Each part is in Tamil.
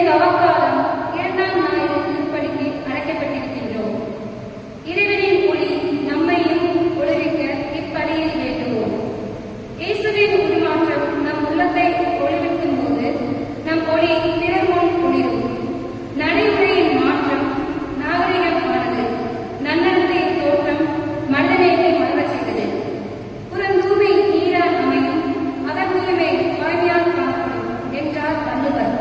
தவக்காலம் 2ஆம் ஞாயிறு திருப்பலிக்கு அழைக்கப்பட்டிருக்கின்றோம். இறைவனின் ஒளி நம்மையும் ஒளிவிக்க இப்பலியில் வேண்டுவோம். இயேசுவின் உருமாற்றம் நம் உள்ளத்தை ஒளிவிக்கும் போது நம் ஒளி பிறர் முன் ஒளிரும். நடைமுறையின் மாற்றம் நாகரிகமானது, நன்னடத்தையின் தோற்றம் மனிதநேயத்தை மலரச் செய்தது. புறந்தூய்மை நீரால் அமையும், அகத்தூய்மை வாய்மையால் காணப்படும் என்றார் வள்ளுவர்.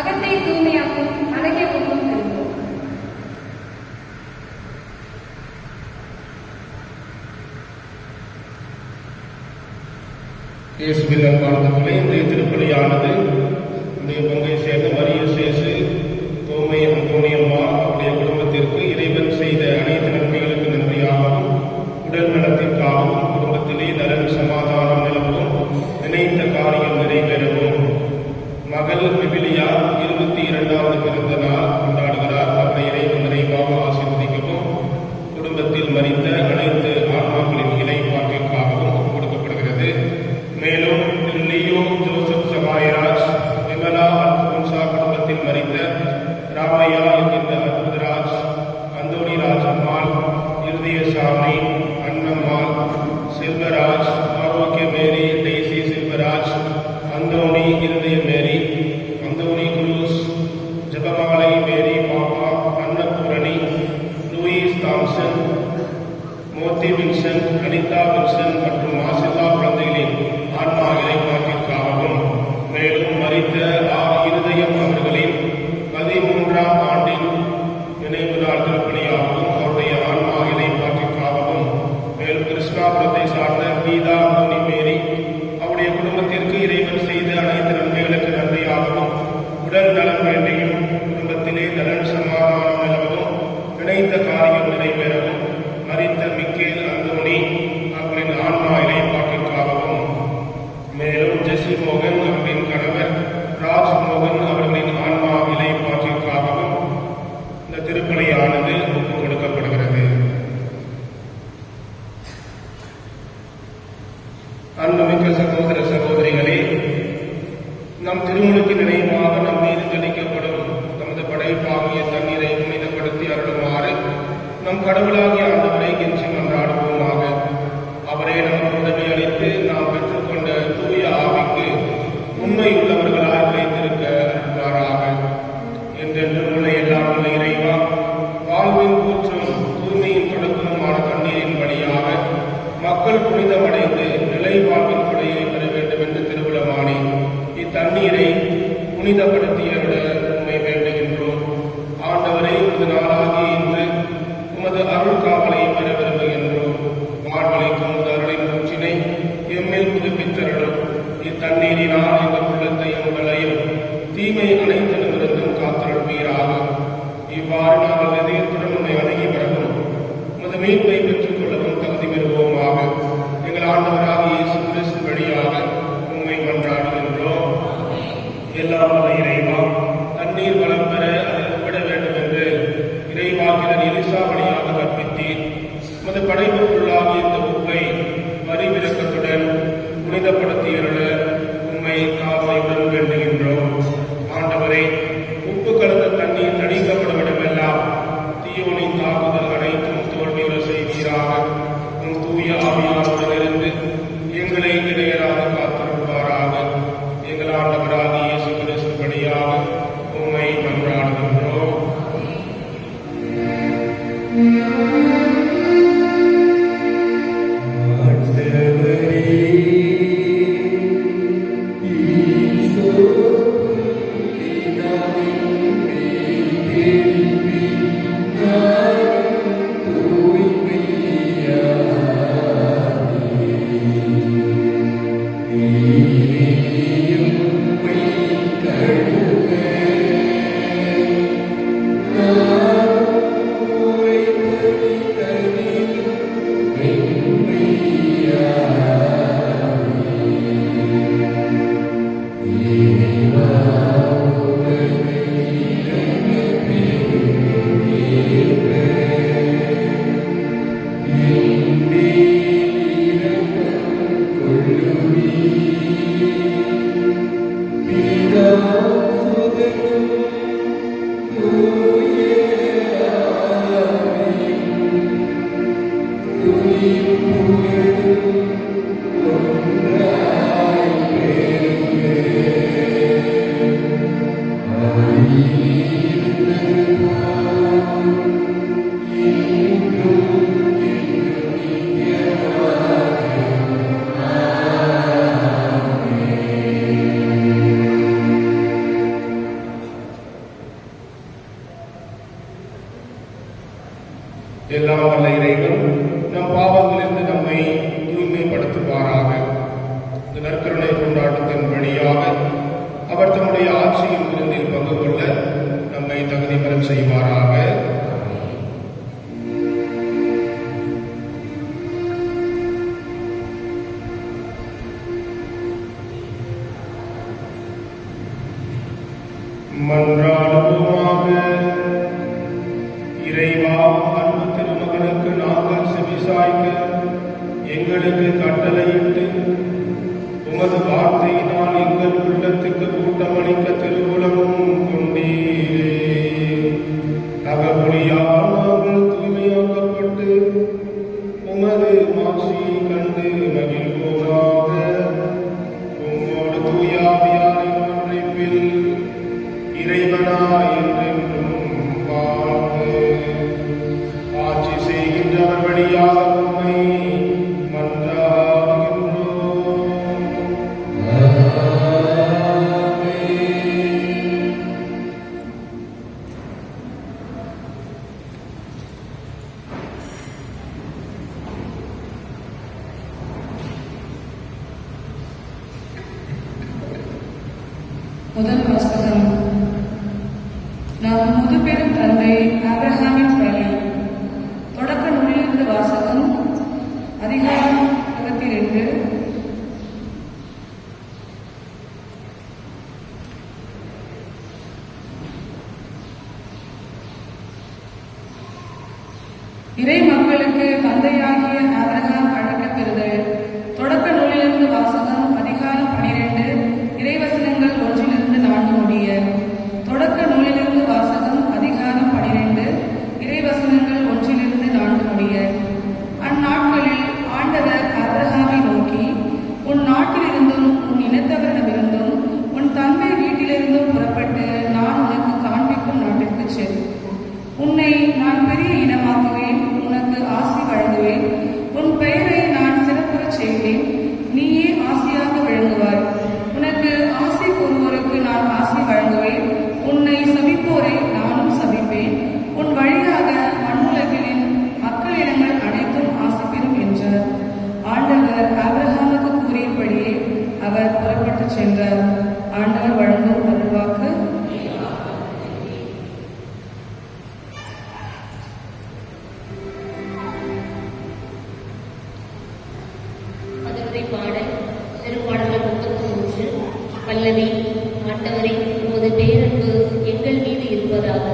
அகத்தை தூய்மையாக்கும் அழகிய உருவம் தருவோம். இயேசுவில் அன்பானவர்களே, இன்றைய திருப்பலியானது இன்றைய பங்கை சேர்ந்த மரிய சேசு தோமை அந்தோணியம்மா அவருடைய குடும்பத்திற்கு இறைவன் செய்த அனைத்து நன்மைகளுக்கு நன்றியாகவும், உடல் நலத்திற்காகவும், குடும்பத்திலே நலன் சமாதானம் நிலவும், நினைத்த காரியம் நிறைவேறவும். மகள் விபிலியா 22வது பிறந்த நாள் கொண்டாடுகிறார். அவரை இறைவன் நிறைவாக ஆசீர்வதிக்கவும், குடும்பத்தில் மரித்த அனைத்து ஆன்மாக்களின் இலைப்பாற்றிற்காகவும் கொடுக்கப்படுகிறது. மேலும் லியோ ஜோசப் சகாயராஜ், விமலா அல்போன்சா குடும்பத்தில் மரித்த ராமையா என்கின்ற அற்புதராஜ், அந்தோணிராஜ் அம்மாள், இருதயசாமி, அன்னம்மாள், செல்வராஜ், ஆரோக்கிய மேரி, டெய்சி செல்வராஜ், அந்தோணி, இருதய மேரி, அந்தோணி குரூஸ், ஜபமாலை மேரி பாப்பா, அன்னபூரணி, லூயிஸ் தாம்சன், மோத்தி வின்சன், அனிதா வின்சன் மற்றும் மாசில்லா குழந்தைகளின் ஆன்மா இறைமாற்றிற்காகவும், மேலும் மரித்த இருதயம் அவர்களின் 13ஆம் ஆண்டின் நினைவு நாள் திருப்பணியாகவும், அவருடைய ஆன்மா இறைமாற்றிற்காகவும், மேலும் கிருஷ்ணாபுரத்தை சார்ந்த கீதா அந்தோணி மேரி அவருடைய குடும்பத்திற்கு இறைவன் செய்த அனைத்து நன்மைகளுக்கு நன்றியாகவும், உடல் நலம் வேண்டியும், குடும்பத்திலே நலன் சமாதானம் நிலவவும், நினைத்த காரியம் நிறைவேறவும், மரித்த மிக்கேல் அந்தோணி அவர்களின் ஆன்மா இறைப்பாட்டிற்காகவும், மேலும் ஜெசி மோகன் அவர்களின் கணவர் ராஜ் மோகன் அவர்களின் ஆன்மா இறைப்பாட்டிற்காகவும் இந்த திருப்பலியானது ஒப்புக் கொடுக்கப்படுகிறது. அன்புமிக்க சகோதர சகோதரிகளே, நம் திருமுழுக்கு நினைவாக நம் மீது தெளிக்கப்படும் நமது படைப்பாகிய தண்ணீரை புனிதப்படுத்தி அருளுமாறு நம் கடவுளாகிய ஆண்டவரை கெஞ்சி மன்றாடுவோமாக. அவரே நமக்கு உதவி அளித்து நாம் பெற்றுக்கொண்ட தூய ஆவிக்கு உண்மையுள்ளவர்களாய் வைத்திருக்க அருள்வாராக. என்றென்றும் உள்ள எல்லாம் உள்ள இறைவா, வாழ்வின் கூற்றும் தூய்மையின் தொடக்கமுமான தண்ணீரின் வழியாக மக்கள் புனிதமடைந்து நிலை வாழ்வின் கொடையை பெற வேண்டும் என்று திருவிழமானி இத்தண்ணீரை புனிதப்படுத்தியருட உண்மை வேண்டுகின்றோம். ஆண்டவரை உமது நாளாகிய இன்று உமது அருள் காவலை பெற விரும்புகின்றோம். வாழ்வளிக்கும் உமது அருளின் ஊற்றினை எம்மில் புதுப்பித்தருளும். இத்தண்ணீரினால் எங்கள் உள்ளத்தையும் உடலையும் தீமை அனைத்திடமிருந்தும் காத்தருள்வீராக. இவ்வாறு நாங்கள் இதயத்துடன் உண்மை அணுகி வரவும் உமது மீட்பை பெற்றுக் கொள்ளவும் தகுதி பெறுவோமாக. எங்கள் ஆண்டவராகிய இயேசு கிறிஸ்து வழியாக உண்மை மன்றாடுகின்றோம். எல்லாம் வல்ல இறைவா, தண்ணீர் வளம் பெற அதில் விட வேண்டும் என்று இறைவாக்கினர் எலிசா வழியாக கற்பித்தீர். உமது படைப்புக்குள்ளாகிய இந்த உப்பை வரிவிலக்கத்துடன் புனிதப்படுத்தியருள உண்மை தாழ்மையுடன் வேண்டுகின்றோம். ஆண்டவரே, உப்பு கலந்த தண்ணீர் தணிக்கப்படும் இடமெல்லாம் தீயோனின் தாக்குதல் அனைத்தும் தோல்வியுற செய்வீராக. உன் தூய ஆவியாருடன் இருந்து எங்களை இடையராக காத்திருப்பாராக. எங்கள் ஆண்டவராகிய இயேசு கிறிஸ்து வழியாக உம்மை மன்றாடுகின்றோம். ஈசோ எல்லாம் வல்ல இறைவன் நம் பாவங்களிலிருந்து நம்மை தூய்மைப்படுத்துவாராக. இந்த நற்கருணை கொண்டாட்டத்தின் வழியாக அவர் தம்முடைய ஆட்சியின் விருந்தில் பங்கு கொள்ள நம்மை தகுதி பெறச் செய்வாராக. மன்றாடுவோமாக. இறைவா, அன்பு திருமகனுக்கு நாங்கள் செவிசாய்க்க எங்களுக்கு கட்டளையிட்டு உமது வார்த்தையினால் எங்கள் உள்ளத்துக்கு கூட்டமளிக்க திருவுளமும் கொண்டீரே. அகமொழியால் நாங்கள் தூய்மையாக்கப்பட்டு உமது மாட்சியை கண்டு மகிழ்வோமாக. உம்மோடு தூயாவியாரின் ஒன்றைப்பில் இறைவனா என்றென்றும் வாழ்ந்து ஆட்சி செய்கின்றவர் வழியாக உம்மை மன்றாடுகின்றோம். முதல் வாசகம். நாம் முதுபெரும் தந்தை ஆபிரகாமின் பலி. தொடக்க நூலிலிருந்து வாசகம். அதிகாரம் 22. இறை மக்களுக்கு தந்தையாகிய ஆபிரகாம் அழைக்கப் பெறுதல். தொடக்க நூலிலிருந்து வாசகம். அதிகாரம் 12. இறைவசனங்கள் 1-4 முடிய. தொடக்க நூலிலிருந்து வாசகம். அதிகாரம் 12. இறைவசனங்கள் 1-4 முடிய. அந்நாட்களில் ஆண்டவர் ஆபிரகாமை நோக்கி, உன் நாட்டிலிருந்தும் உன் இனத்தவரிடமிருந்தும் உன் தந்தை வீட்டிலிருந்தும் புறப்பட்டு நான் உனக்கு காண்பிக்கும் நாட்டிற்கு செல். உன்னை நான் பெரிய இனமாக்குவேன், உனக்கு ஆசி வழங்குவேன், உன் பெயரை நான் சிறப்புறச் செய்வேன், நீயே ஆசியாக விளங்குவாய். உனக்கு ஆசி கூறுவோருக்கு நான் ஆசி வழங்குவேன், உன்னை சபிப்போரை நானும் சபிப்பேன், உன் வழியாக மண்ணுலகின் மக்களிடங்கள் அனைத்தும் ஆசி பெறும் என்றார். ஆண்டவர் ஆபிரகாமுக்கு கூறியபடியே அவர் புறப்பட்டுச் சென்றார். ஆண்டவர் வழங்கும் அருள்வாக்கு. பாடல் திருப்பாடல்கள் 33. பல்லவி. ஆண்டவரே, உமது பேரன்பு எங்கள் மீது இருப்பதாக.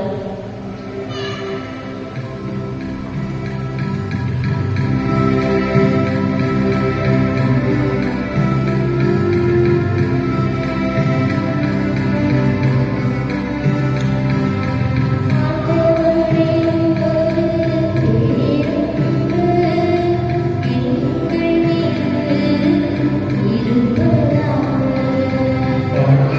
ஆண்டவரே,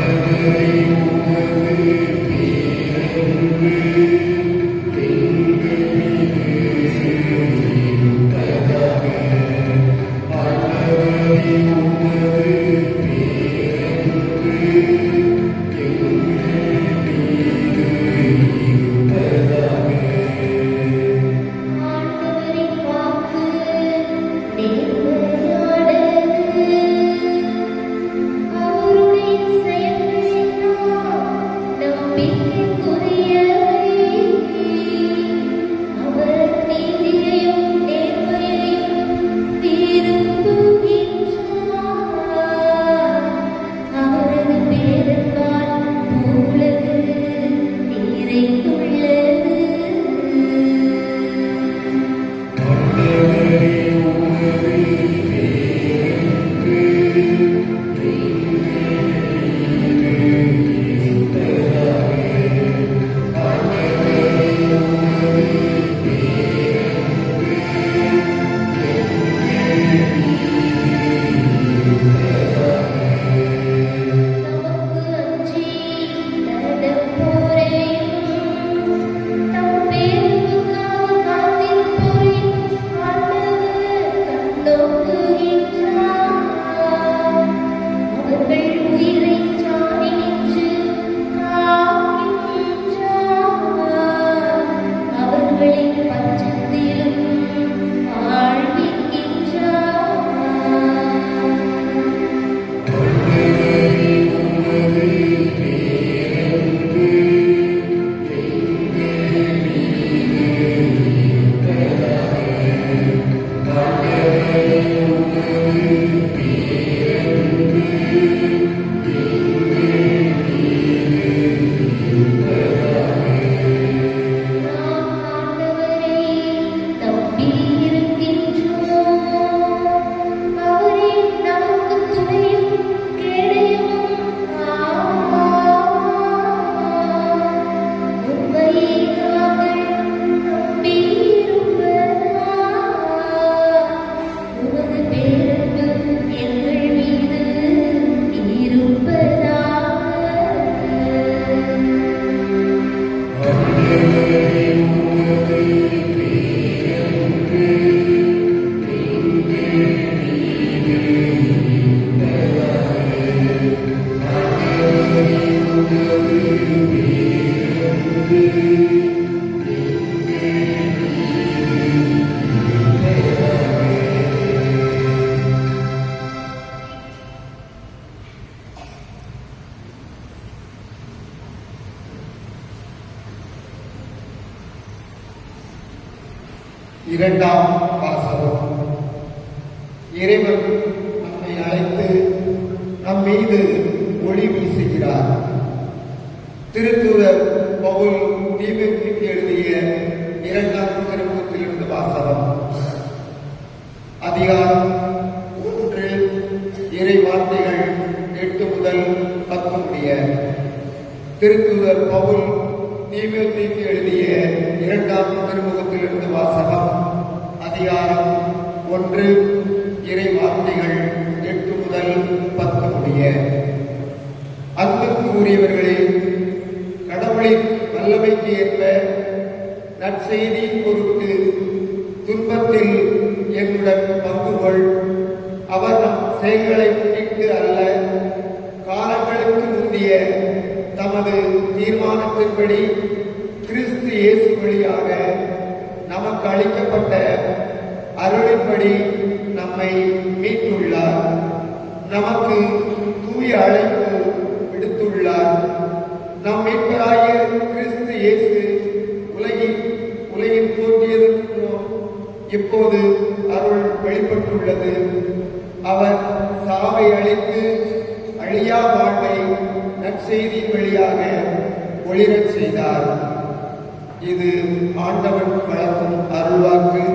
இரண்டாம் வாசகம். இறைவன் நம்மை அழைத்து நம் மீது ஒளி வீசுகிறார். திருத்தூதர் பவுல் தீமோத்தேயுவுக்கு எழுதிய இரண்டாம் திருமுகத்திலிருந்து வாசகம். அதிகாரம் 1 இறை வார்த்தைகள் 8 முதல் 10 முடிய. திருத்தூதர் பவுல் தீமோத்தேயுவுக்கு எழுதிய இரண்டாம் திருமுகத்திலிருந்து வாசகம். அதிகாரம் 1 இறை வார்த்தைகள் 8 முதல் 10 முடிய. அன்புக்கு உரியவர்களே, கடவுளின் வல்லமைக்கு ஏற்ப நற்செய்தியின் பொருட்டு துன்பத்தில் என்னுடன் பங்கு கொள். அவர் நம் செயல்களை முன்னிட்டு அல்ல, காலங்களுக்கு முந்தைய தமது தீர்மானத்தின்படி கிறிஸ்து இயேசு வழியாக நமக்கு அளிக்கப்பட்ட அருளின்படி நம்மை மீட்டுள்ளார். நமக்கு தூய அழைப்பு விடுத்துள்ளார். நம் மீட்பராகிய கிறிஸ்து இயேசு உலகில் தோன்றியதற்கு இப்போது அருள் வெளிப்பட்டுள்ளது. அவர் சாவை அழித்து அழியா வாழ்வை நற்செய்தியின் வழியாக ஒளிரச் செய்தார். இது ஆண்டவன் வழங்கும் அருள்வாக்கு.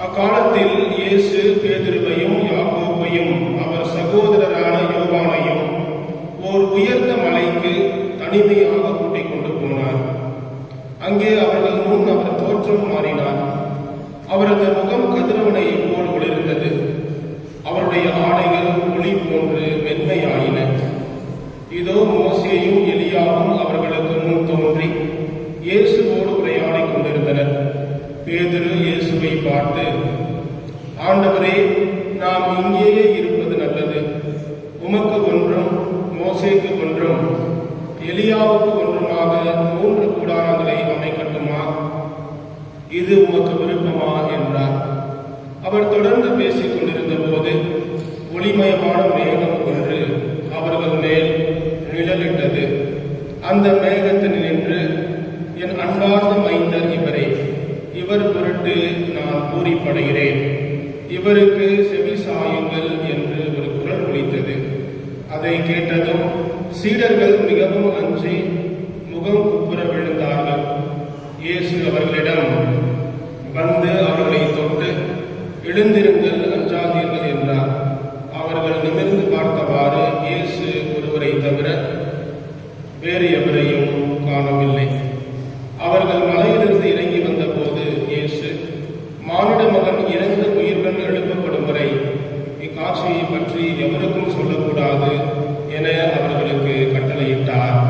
அக்காலத்தில் இயேசு பேதுருவையும் யாக்கோபையும் அவர் சகோதரரான யோவானையும் ஓர் உயர்ந்த மலைக்கு தனிமையாக கூட்டிக் கொண்டு போனார். அங்கே அவர்கள் முன் அவர் தோற்றம் மாறினார். அவரது முகம் கதிரவனை போல் ஒளிர்ந்தது. அவருடைய ஆடைகள் ஒளி போன்று மென்மையாயின. இதோ மோசேயும் எலியாவும் அவர்களுக்கு முன் தோன்றி இயேசுவோடு உரையாடிக் கொண்டிருந்தனர். பேதுரு இயேசுவை பார்த்து, ஆண்டவரே, நாம் இங்கேயே இருப்பது நல்லது. உமக்கு ஒன்றும் மோசேக்கு ஒன்றும் எலியாவுக்கு ஒன்றுமாக 3 கூடாரங்களை அமைக்கட்டுமா? இது உமக்கு விருப்பமா என்றார். அவர் தொடர்ந்து பேசிக் கொண்டிருந்த போது ஒளிமயமான மேகம் ஒன்று அவர்கள் மேல் நிழலிட்டது. அந்த மேகத்தில் நின்று, என் அன்பார்ந்த மைந்தர் இவரே, இவர் பொருட்டு நான் பூரிப்படைகிறேன், இவருக்கு செவி சாயுங்கள் என்று ஒரு குரல் ஒலித்தது. அதை கேட்டதும் சீடர்கள் மிகவும் அஞ்சி முகம் குப்புற விழுந்தார்கள். இயேசு அவர்களிடம் வந்து அவர்களை தொட்டு, எழுந்திருங்கள், அஞ்சாதீர்கள் என்றார். அவர்கள் நிமிர்ந்து பார்த்தவாறு இயேசு ஒருவரை தவிர வேறு எவரையும் காணவில்லை. அவர்கள் மலையிலிருந்து இறங்கி வந்த போது இயேசு, மானிட மகன் இறந்த உயிருடன் எழுப்பப்படும் வரை இக்காட்சியை பற்றி எவருக்கும் சொல்லக்கூடாது என அவர்களுக்கு கட்டளையிட்டார்.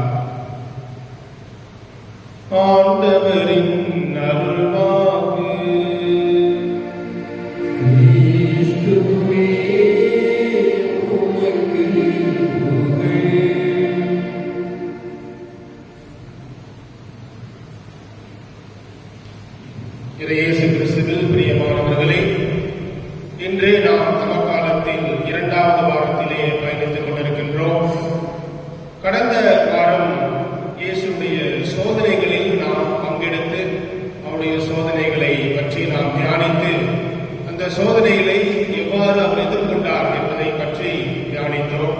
வாசிக்கிறோம்.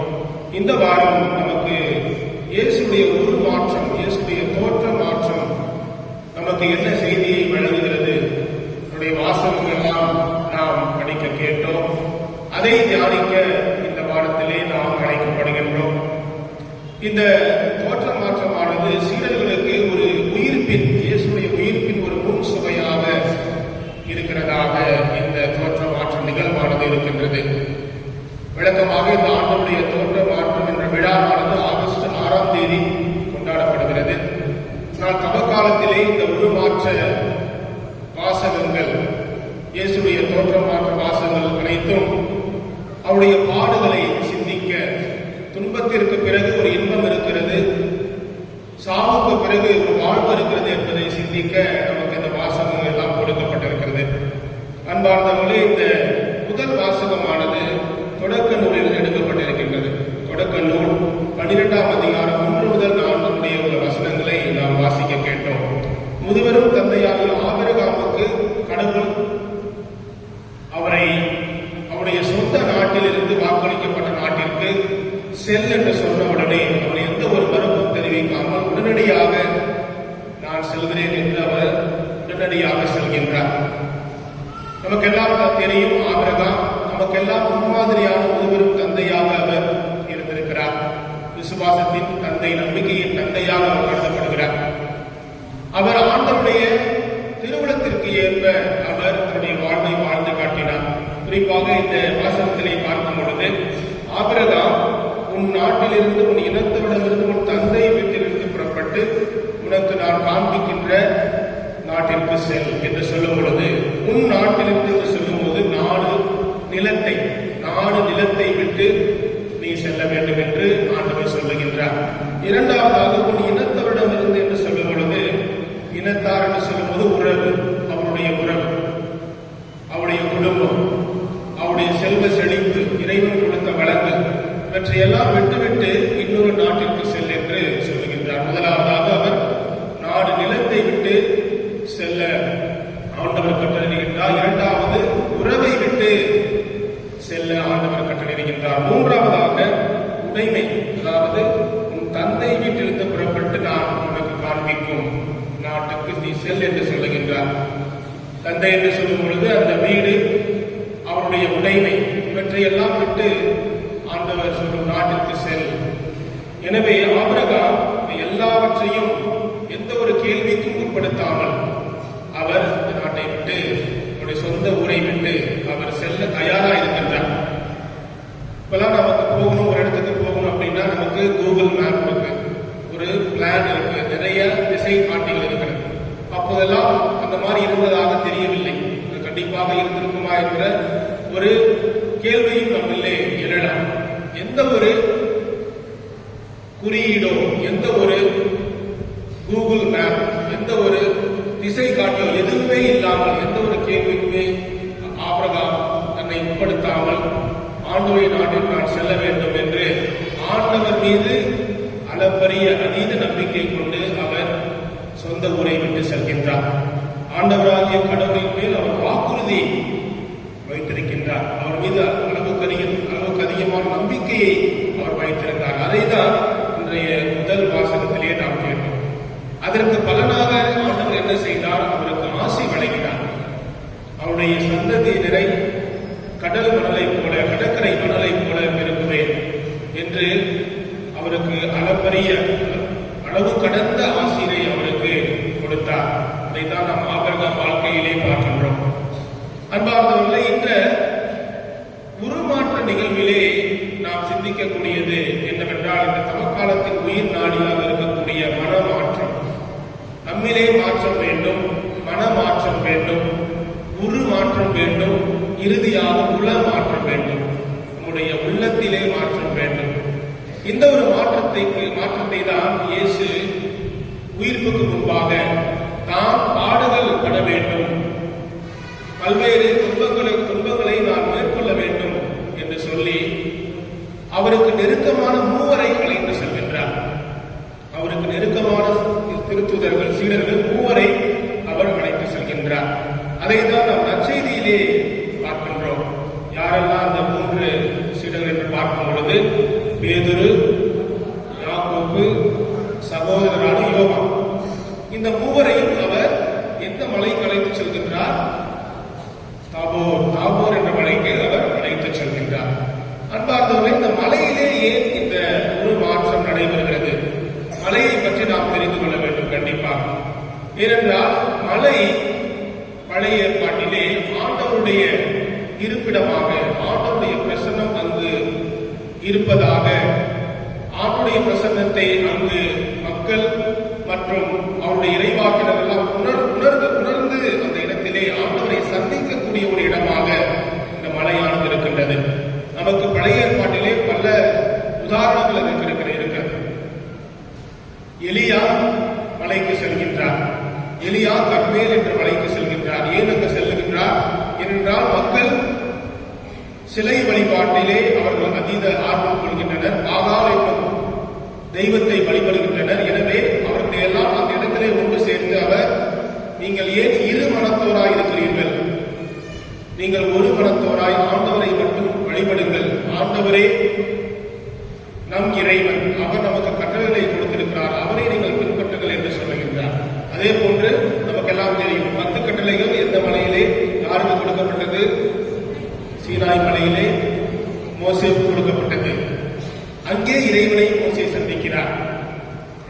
இந்த வாரம் நமக்கு இயேசுடைய உருமாற்றம், இயேசுடைய தோற்ற மாற்றம் நமக்கு என்ன செய்தியை வழங்குகிறது? நம்முடைய வாசகங்கள்லாம் நாம் படிக்க கேட்டோம். அதை தியானிக்க இந்த வாரத்திலே நாம் அழைக்கப்படுகின்றோம். இந்த தோற்ற மாற்றமானது சீடர்களுக்கு ஒரு உயிர்ப்பின், இயேசுடைய உயிர்ப்பின் ஒரு முன் சுவையாக இருக்கிறதாக இந்த தோற்ற மாற்ற நிகழ்வானது இருக்கின்றது. விளக்கமாக இந்த ஆண்டுடைய தோற்ற மாற்றம் என்ற விழாவானது ஆகஸ்ட் 6ஆம் தேதி கொண்டாடப்படுகிறது. ஆனால் தவக்காலத்திலே இந்த உருமாற்ற வாசகங்கள், இயேசுடைய தோற்ற மாற்ற வாசகங்கள் அனைத்தும் அவருடைய பாடுகளை சிந்திக்க, துன்பத்திற்கு பிறகு ஒரு இன்பம் இருக்கிறது, சாவுக்கு பிறகு ஒரு வாழ்வு இருக்கிறது என்பதை சிந்திக்க நமக்கு இந்த வாசகங்கள் எல்லாம் கொடுக்கப்பட்டிருக்கிறது. அன்பார்ந்தவர்களே, இந்த முதல் வாசகமானது தொடக்க நூலில் எடுக்கப்பட்டிருக்கின்றது. தொடக்க நூல் 12ஆம் அதிகாரம் 1 முதல் 4 முடிய உள்ள வசனங்களை நாம் வாசிக்க கேட்டோம். முதுவரும் தந்தையாகிய ஆபிரகாமுக்கு கடவுள் அவரை அவருடைய சொந்த நாட்டிலிருந்து வாக்களிக்கப்பட்ட நாட்டிற்கு செல் என்று சொன்னவுடனே அவர் எந்த ஒரு மறுப்பும் தெரிவிக்காமல் உடனடியாக நான் செல்கிறேன் என்று அவர் உடனடியாக செல்கின்றார். நமக்கெல்லாம் தெரியும், ஆபிரகாம் நமக்கெல்லாம் முன்மாதிரியான முதுபெரும் தந்தையாக அவர் இருந்திருக்கிறார். விசுவாசத்தின் தந்தை, நம்பிக்கையின் தந்தையாக அவர் கருதப்படுகிறார். அவர் ஆண்டவருடைய திருவுளத்திற்கு ஏற்ப அவர் தன்னுடைய வாழ்வை வாழ்ந்து காட்டினார். குறிப்பாக இந்த வாசகத்திலே பார்க்கும் பொழுது, ஆபிரகாம் உன் நாட்டிலிருந்து, உன் இனத்தவரிடமிருந்து, உன் தந்தை வீட்டிலிருந்து புறப்பட்டு உனக்கு நான் காண்பிக்கின்ற நாட்டிற்கு செல் என்று சொல்லும் பொழுது, உன் நாட்டிலிருந்து என்று சொல்லும் போது நாடு நிலத்தை விட்டு நீ செல்ல வேண்டும் என்று ஆண்டவர் சொல்லுகின்றார். இரண்டாவதாக உன் இனத்தவரிடமிருந்து என்று சொல்லும் பொழுது, இனத்தார் என்று சொல்லும் போது உறவு, அவருடைய உறவு, அவருடைய குடும்பம், அவருடைய செல்வ செழிப்பு, இறைவன் கொடுத்த வளங்கள், இவற்றையெல்லாம் விட்டுவிட்டு இன்னொரு நாட்டிற்கு செல் என்று சொல்லுகின்றார். முதலாவதாக அவர் நாடு நிலத்தை விட்டு செல்ல ஆண்டவர் கட்டளையிடுகின்றார். இரண்டாவது உறவை விட்டு செல்ல ஆண்டவர் கட்டளையிடுகின்றார். மூன்றாவதாக உடைமை, அதாவது உன் தந்தை வீட்டிலிருந்து புறப்பட்டு நான் உனக்கு காண்பிக்கும் நாட்டுக்கு நீ செல் என்று சொல்லுகின்றார். தந்தை என்று சொல்லும் பொழுது அந்த வீடு, அவருடைய உடைமை, இவற்றையெல்லாம் விட்டு ஆண்டவர் சொல்லும் நாட்டிற்கு செல். எனவே ஆபிரகாம் எல்லாவற்றையும் எந்த ஒரு கேள்விக்கும் உட்படுத்தாமல் அவர் இந்த நாட்டை விட்டு, அவருடைய சொந்த ஊரை விட்டு அவர் செல்ல தயாராக இருக்கின்றார். இப்பெல்லாம் நமக்கு போகணும், ஒரு இடத்துக்கு போகணும் அப்படின்னா நமக்கு கூகுள் மேப் இருக்கு, ஒரு பிளான் இருக்கு, நிறைய திசை காட்டிகள் இருக்கிறது. அப்போதெல்லாம் அந்த மாதிரி இருந்ததாக தெரியவில்லை. கண்டிப்பாக இருந்திருக்குமா என்ற ஒரு கேள்வியும் நம்மளே எழலாம். எந்த ஒரு குறியீடோ, எந்த ஒரு கூகுள் மேப், எந்த ஒரு திசை காட்டியோ எதுவுமே இல்லாமல், எந்த ஒரு கேள்விக்குமே ஆபிரகாம் தன்னை உட்படுத்தாமல் ஆண்டவருடைய நாட்டில் நான் செல்ல வேண்டும் என்று ஆண்டவர் மீது அளப்பரிய அதீத நம்பிக்கை கொண்டு அவர் சொந்த ஊரை விட்டு செல்கின்றார். ஆண்டவராகிய கடவுளின் மேல் அவர் வாக்குறுதி வைத்திருக்கின்றார். அவர் மீது அளவுக்கு அதிகமான நம்பிக்கையை அவர் வைத்திருந்தார். அதைதான் இன்றைய முதல் வாசகத்திலே நாம் கேட்டோம். அதற்கு பலனாக ஆண்டவர் என்ன செய்தார்? அவருக்கு ஆசி வழங்கினார். அவருடைய சந்ததியினரை கடல் மணலை போல, கடற்கரை மணலை போல பெருக்குவேன் என்று அவருக்கு அளப்பரிய, அளவு கடந்த ஆசிரை அவருக்கு கொடுத்தார். அதைத்தான் நாம் ஆபிரகாம் வாழ்க்கையிலே பார்க்கின்றோம். அன்பார்ந்தவர்களே, இந்த உருமாற்ற நிகழ்விலே நாம் சிந்திக்கக்கூடியது என்னவென்றால், இந்த தவக்காலத்தின் உயிர் நாடியாக இருக்கக்கூடிய மனமாற்றம். நம்மிலே மாற்றம் வேண்டும், மனமாற்றம் வேண்டும், உருமாற்றம் வேண்டும், இறுதியாக உள மாற்றம் வேண்டும், நம்முடைய உள்ளத்திலே மாற்றம் வேண்டும். இந்த ஒரு மாற்றத்தை தான் இயேசு உயிர்ப்புக்கு முன்பாக தான் பாடுகள் பட வேண்டும், பல்வேறு துன்பங்களை நான் மேற்கொள்ள வேண்டும் என்று சொல்லி அவருக்கு நெருக்கமான மூவரை அழைத்து செல்கின்றார். அவருக்கு நெருக்கமான திருத்தூதர்கள், சீடர்கள் மூவரை அவர் அழைத்து செல்கின்றார். அதை தான் நாம் நற்செய்தியிலே பார்க்கின்றோம். யாரெல்லாம் அந்த 3 சீடர்கள் என்று பார்க்கும் பொழுது, பொழுது பேதுரு, யாக்கோபு, சகோதரரான யோவா, இந்த மூவரையும் அவர் எந்த மலைக்கு அழைத்து செல்கின்றார்? தாபோர் என்ற மலைக்கு அவர் அழைத்து செல்கின்றார். அன்பார்ந்தவர்களே, இந்த மலையிலே ஏன் இந்த ஒரு மாற்றம் நடைபெறுகிறது? மலையை பற்றி நாம் தெரிந்து கொள்ள வேண்டும் கண்டிப்பாக. ஏனென்றால் மலை பழைய ஏற்பாட்டிலே ஆண்டவருடைய இருப்பிடமாக, ஆண்டவருடைய பிரசன்னம் அங்கு இருப்பதாக, ஆண்டவருடைய பிரசன்னத்தை அங்கு மக்கள் மற்றும் அவருடைய இறைவாக்கினர் எல்லாம் உணர்ந்து அந்த இடத்திலே ஆண்டவரை சந்திக்கக்கூடிய ஒரு இடமாக இந்த மலையானது இருக்கின்றது. நமக்கு பழைய ஏற்பாட்டிலே பல உதாரணங்கள் இருக்கிறது. எலியா மலைக்கு செல்கின்றார். எலியா கர்மேல் என்ற மலைக்கு செல்கின்றார். ஏன் அங்கு செல்கின்றார் ஏனென்றால் மக்கள் சிலை வழிபாட்டிலே அவர்கள் அதீத ஆர்வம் கொள்கின்றனர். ஆகால் என்னும் தெய்வத்தை வழிபடுகின்றனர். எனவே அவர்களை எல்லாம் அந்த இடத்திலே ஒன்று சேர்த்து அவர், நீங்கள் ஏன் இரு மனத்தோராய் இருக்கிறீர்கள்? நீங்கள் ஒரு மனத்தோராய் ஆண்டவரை மட்டும் வழிபடுங்கள். ஆண்டவரே நம் இறைவன், அவர் நமக்கு கட்டளைகளை கொடுத்திருக்கிறார், அவரை நீங்கள் பின்பற்றுங்கள் என்று சொல்லுகின்றார். அதே போன்று நமக்கெல்லாம் தெரியும் 10 கட்டளைகள் எந்த மலையிலே யாருக்கு கொடுக்கப்பட்டது? சீனாய் மலையிலே மோசேவுக்கு கொடுக்கப்பட்டது. அங்கே இறைவனை மோசே சந்திக்கிறார்.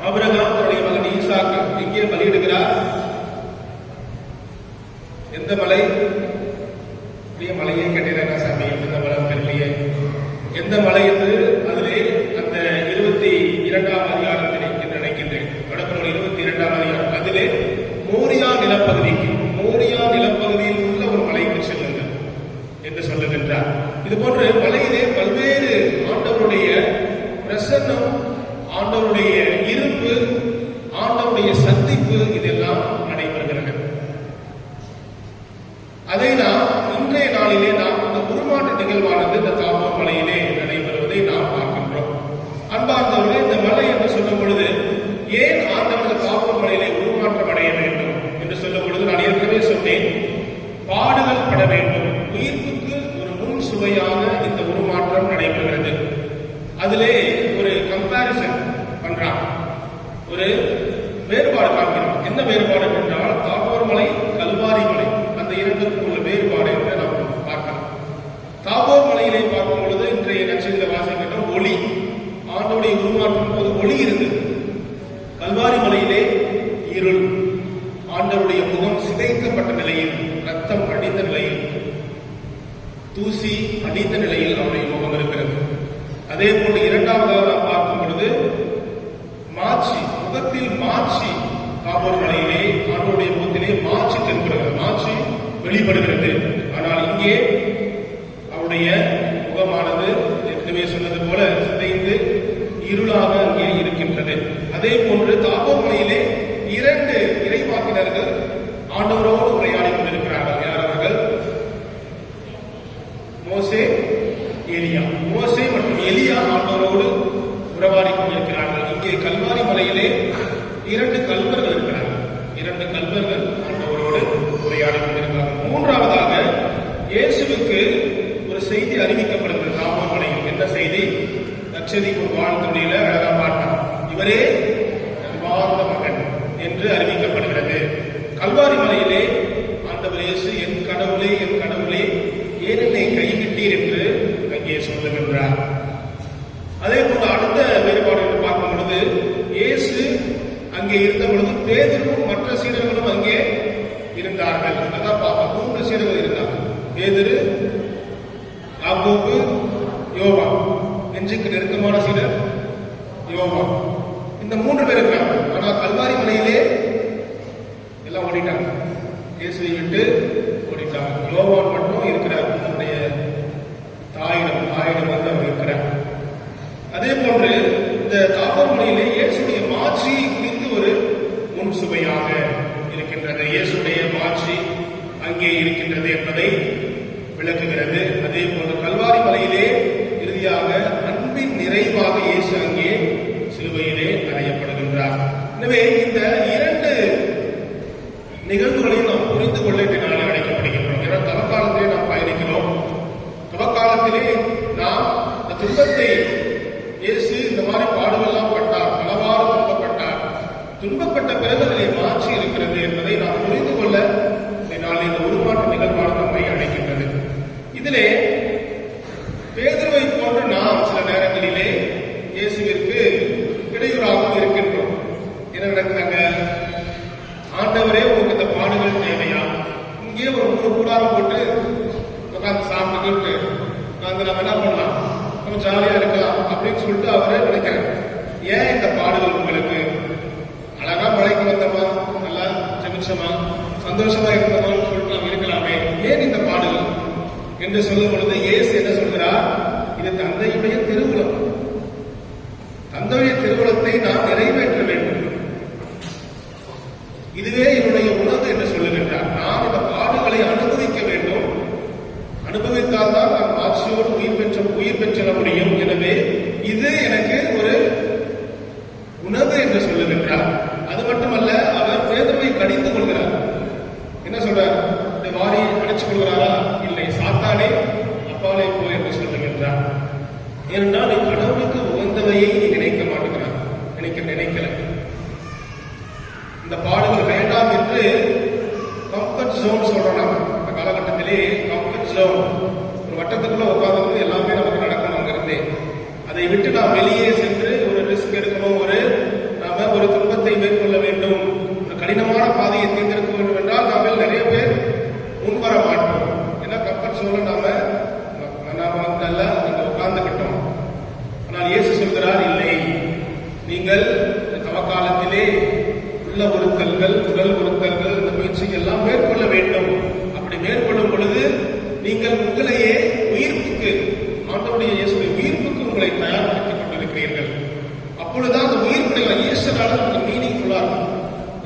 ஆபிரகாம் தன்னுடைய மகன் ஈசாக்கு எங்கே பலியிடுகிறார்? எந்த மலை? மலையை கேட்டீங்கன்னா சாமி எந்த மலை தெரியலையே. எந்த மலை என்று அதிலே அந்த 22ஆம் அதிகாரத்தில் என்று நினைக்கின்றேன். வடக்கு 22ஆம் அதிகாரம், அதிலே மோரியா நிலப்பகுதியில் உள்ள ஒரு மலைக்கு செல்லுங்கள் என்று சொல்லுகின்றார். இது போன்று மலையிலே பல்வேறு ஆண்டவருடைய பிரசன்னம், ஆண்டவருடைய இருப்பு, ஆண்டவருடைய சந்திப்பு இதெல்லாம் நடைபெறுகிறது. அதை நாம் இன்றைய நாளிலே நாம் இந்த உருமாற்ற நிகழ்வானது இந்த தாபோர் மலையிலே நடைபெறுவதை நாம் பார்க்கின்றோம். அன்பார்ந்தவர்களே, இந்த மலை என்று சொல்லும் பொழுது ஏன் ஆண்டவர் தாபோர் மலையிலே உருமாற்றம் அடைய வேண்டும் என்று சொல்லும் பொழுது, நான் ஏற்கனவே சொன்னேன், பாடுகள் பட வேண்டும். உயிர்ப்புக்கு ஒரு முன் சுவையாக இந்த உருமாற்றம் நடைபெறுகிறது. அதிலே ஒரு கம்பாரிசன் பண்றான், ஒரு வேறுபாடு காண்கிறோம். என்ன வேறுபாடு என்றால், தாபோர் மலை, கல்வாரி மலை, அந்த இரண்டுக்கும் உள்ள வேறுபாடு என்று நாம் பார்க்கலாம். தாபோர் மலையிலே பார்க்கும் பொழுது இன்றைய நட்சத்திர வாசிக்கின்ற ஒளி, ஆண்டோடைய உருமாற்றும் போது ஒளி இருந்தது. கல்வாரி மலையிலே இருள், ஆண்டவருடைய முகம் சிதைக்கப்பட்ட நிலையில், ரத்தம் அடிந்த நிலையில், தூசி அடிந்த நிலையில் அவருடைய முகம் இருக்கிறது. அதே போன்று இரண்டாவதாக நாம் பார்க்கும் பொழுது மாட்சி, முகத்தில் மாட்சி, தாபோர் மலையிலே ஆண்டவருடைய முகத்திலே மாட்சி தென்படுகிறது, மாட்சி வெளிப்படுகிறது. ஆனால் இங்கே அவருடைய முகமானது ஏற்கனவே சொன்னது போல சிதைந்து இருளாக அங்கே இருக்கின்றது. அதே போன்று தாபோர் மலையிலே 2 இறைவாக்கினர்கள் ஆண்டவரோடு உரையாடி கொண்டிருக்கிறார்கள். யார் அவர்கள்? மோசே, எலியா. மோசே மற்றும் எலியா ஆண்டவரோடு உறவாடி கொண்டிருக்கிறார்கள். இங்கே கல்வாரி மலையிலே 2 கல்வர்கள் இருக்கிறார்கள். 2 கல்வர்கள் ஆண்டவரோடு உரையாடி கொண்டிருக்கிறார்கள். மூன்றாவதாக இயேசுவுக்கு ஒரு செய்தி அறிவிக்கப்படுகிறது தாபோர் மலையில். என்ன செய்தி? நற்செய்திக்கு வாழ்த்துறையில அழகா பார்க்கலாம், இவரே வாழ்ந்த மகன் என்று அறிவிக்கப்படுகிறது. கல்வாரி மலையிலே ஆண்டவர் இயேசு, என் கடவுளே, என் கடவுளே, ஏன் என்னை கைவிட்டீர் என்று அங்கே சொல்லுகின்றார். அதே போன்று அடுத்த வேறுபாடு என்று பார்க்கும் பொழுது, இயேசு அங்கே இருந்த பொழுது பேதுருவும் மற்ற சீடர்களும் அங்கே இருந்தார்கள். அதான் பார்ப்போம், 3 சீடர்கள் இருந்தார்கள். பேதுரு, யாக்கோபு, யோவா. நெஞ்சுக்கு நெருக்கமான சீடர் யோவா. இந்த 3 பேர் இருக்கிறாங்க. ஆனால் கல்வாரி மலையிலே எல்லாம் ஓடிட்டாங்க, இயேசுவை விட்டு ஓடிட்டாங்க. யோவான் மட்டும் இருக்கிறார், தன்னுடைய தாயிடம் வந்து அவர் இருக்கிறார். அதே போன்று இந்த தாபோர் மலையிலே இயேசுடைய மாட்சியை குறித்து ஒரு முன் சுவையாக இருக்கின்றது. இயேசுடைய மாட்சி அங்கே இருக்கின்றது என்பதை விளக்குகிறது. அதே போன்று கல்வாரி மலையிலே இறுதியாக அன்பின் நிறைவாக இயேசு அங்கே சிலுவையிலே அறையப்படுகின்றார். எனவே இந்த 2 நிகழ்வுகளையும் நாம் புரிந்து கொள்ள நாளை அழைக்கப்படுகின்றோம். ஏன்னா தவக்காலத்திலே நாம் பயணிக்கிறோம். தவக்காலத்திலே நாம் இந்த துன்பத்தை சந்தோஷமா இருந்தோம்னு சொல்லிட்டு நாம் இருக்கலாமே, ஏன் இந்த பாடல் என்று சொல்லும் பொழுது இயேசு என்ன சொல்கிறார்? இது தந்தையுடைய திருவுளம். தந்தையுடைய திருவுளத்தை நாம் நிறைவேற்ற வேண்டும். இதுவே என்னுடைய உணவு என்று சொல்லுகின்றார். நாம் இந்த பாடுகளை அனுபவிக்க வேண்டும். அனுபவித்தால் தான் நாம் ஆட்சியோடு உயிர் பெற்ற முடியும். எனவே இது எனக்கு ஒரு உணவு என்று சொல்லுகின்றார். அது மட்டுமல்ல, அவர் பேதுருவை கடிந்து கொள்கிறார். என்ன சொல்றார்? இந்த வாரி அடைச்சுக் கொள்கிறாரா? இல்லை, சாத்தானே அப்பாலே போ என்று சொல்லுகின்றார். ஏனென்றால் நீ கடவுளுக்கு உகந்தவையை நீ நினைக்க மாட்டேங்கிறார், நினைக்கல. இந்த பாடுகள் வேண்டாம் என்று கம்ஃபர்ட் ஜோன் சொல்றோம். இந்த காலகட்டத்திலே கம்ஃபர்ட் ஜோன், ஒரு வட்டத்துக்குள்ள உட்கார்ந்து எல்லாமே நமக்கு நடக்கணுங்கிறது. அதை விட்டு நாம் வெளியே சென்று ஒரு ரிஸ்க் எடுக்கணும், நாம ஒரு துன்பத்தை மேற்கொள்ள வேண்டும், ஒரு கடினமான பாதையை தேர்ந்தெடுக்க வேண்டும் என்றால் நம்ம நிறைய பேர் முன்வர மாட்டோம். ஏன்னா கம்ஃபர்ட் ஜோன்ல நாம நல்லா உட்கார்ந்துகிட்டோம். ஆனால் இயேசு சொல்கிறார், இல்லை, நீங்கள் தவக்காலத்திலே உள்ள உறுத்தல்கள், உடல் உறுத்தல்கள், இந்த முயற்சிகள் எல்லாம் மேற்கொள்ள வேண்டும். அப்படி மேற்கொள்ளும் பொழுது நீங்கள் உங்களையே உயிர்ப்புக்கு, ஆண்டவருடைய இயேசுடைய உயிர்ப்புக்கு உங்களை தயார்படுத்திக் கொண்டிருக்கிறீர்கள். அப்பொழுதுதான் அந்த உயிர்ப்புடைய ஈஸ்டரால நமக்கு மீனிங்ஃபுல்லா இருக்கும்.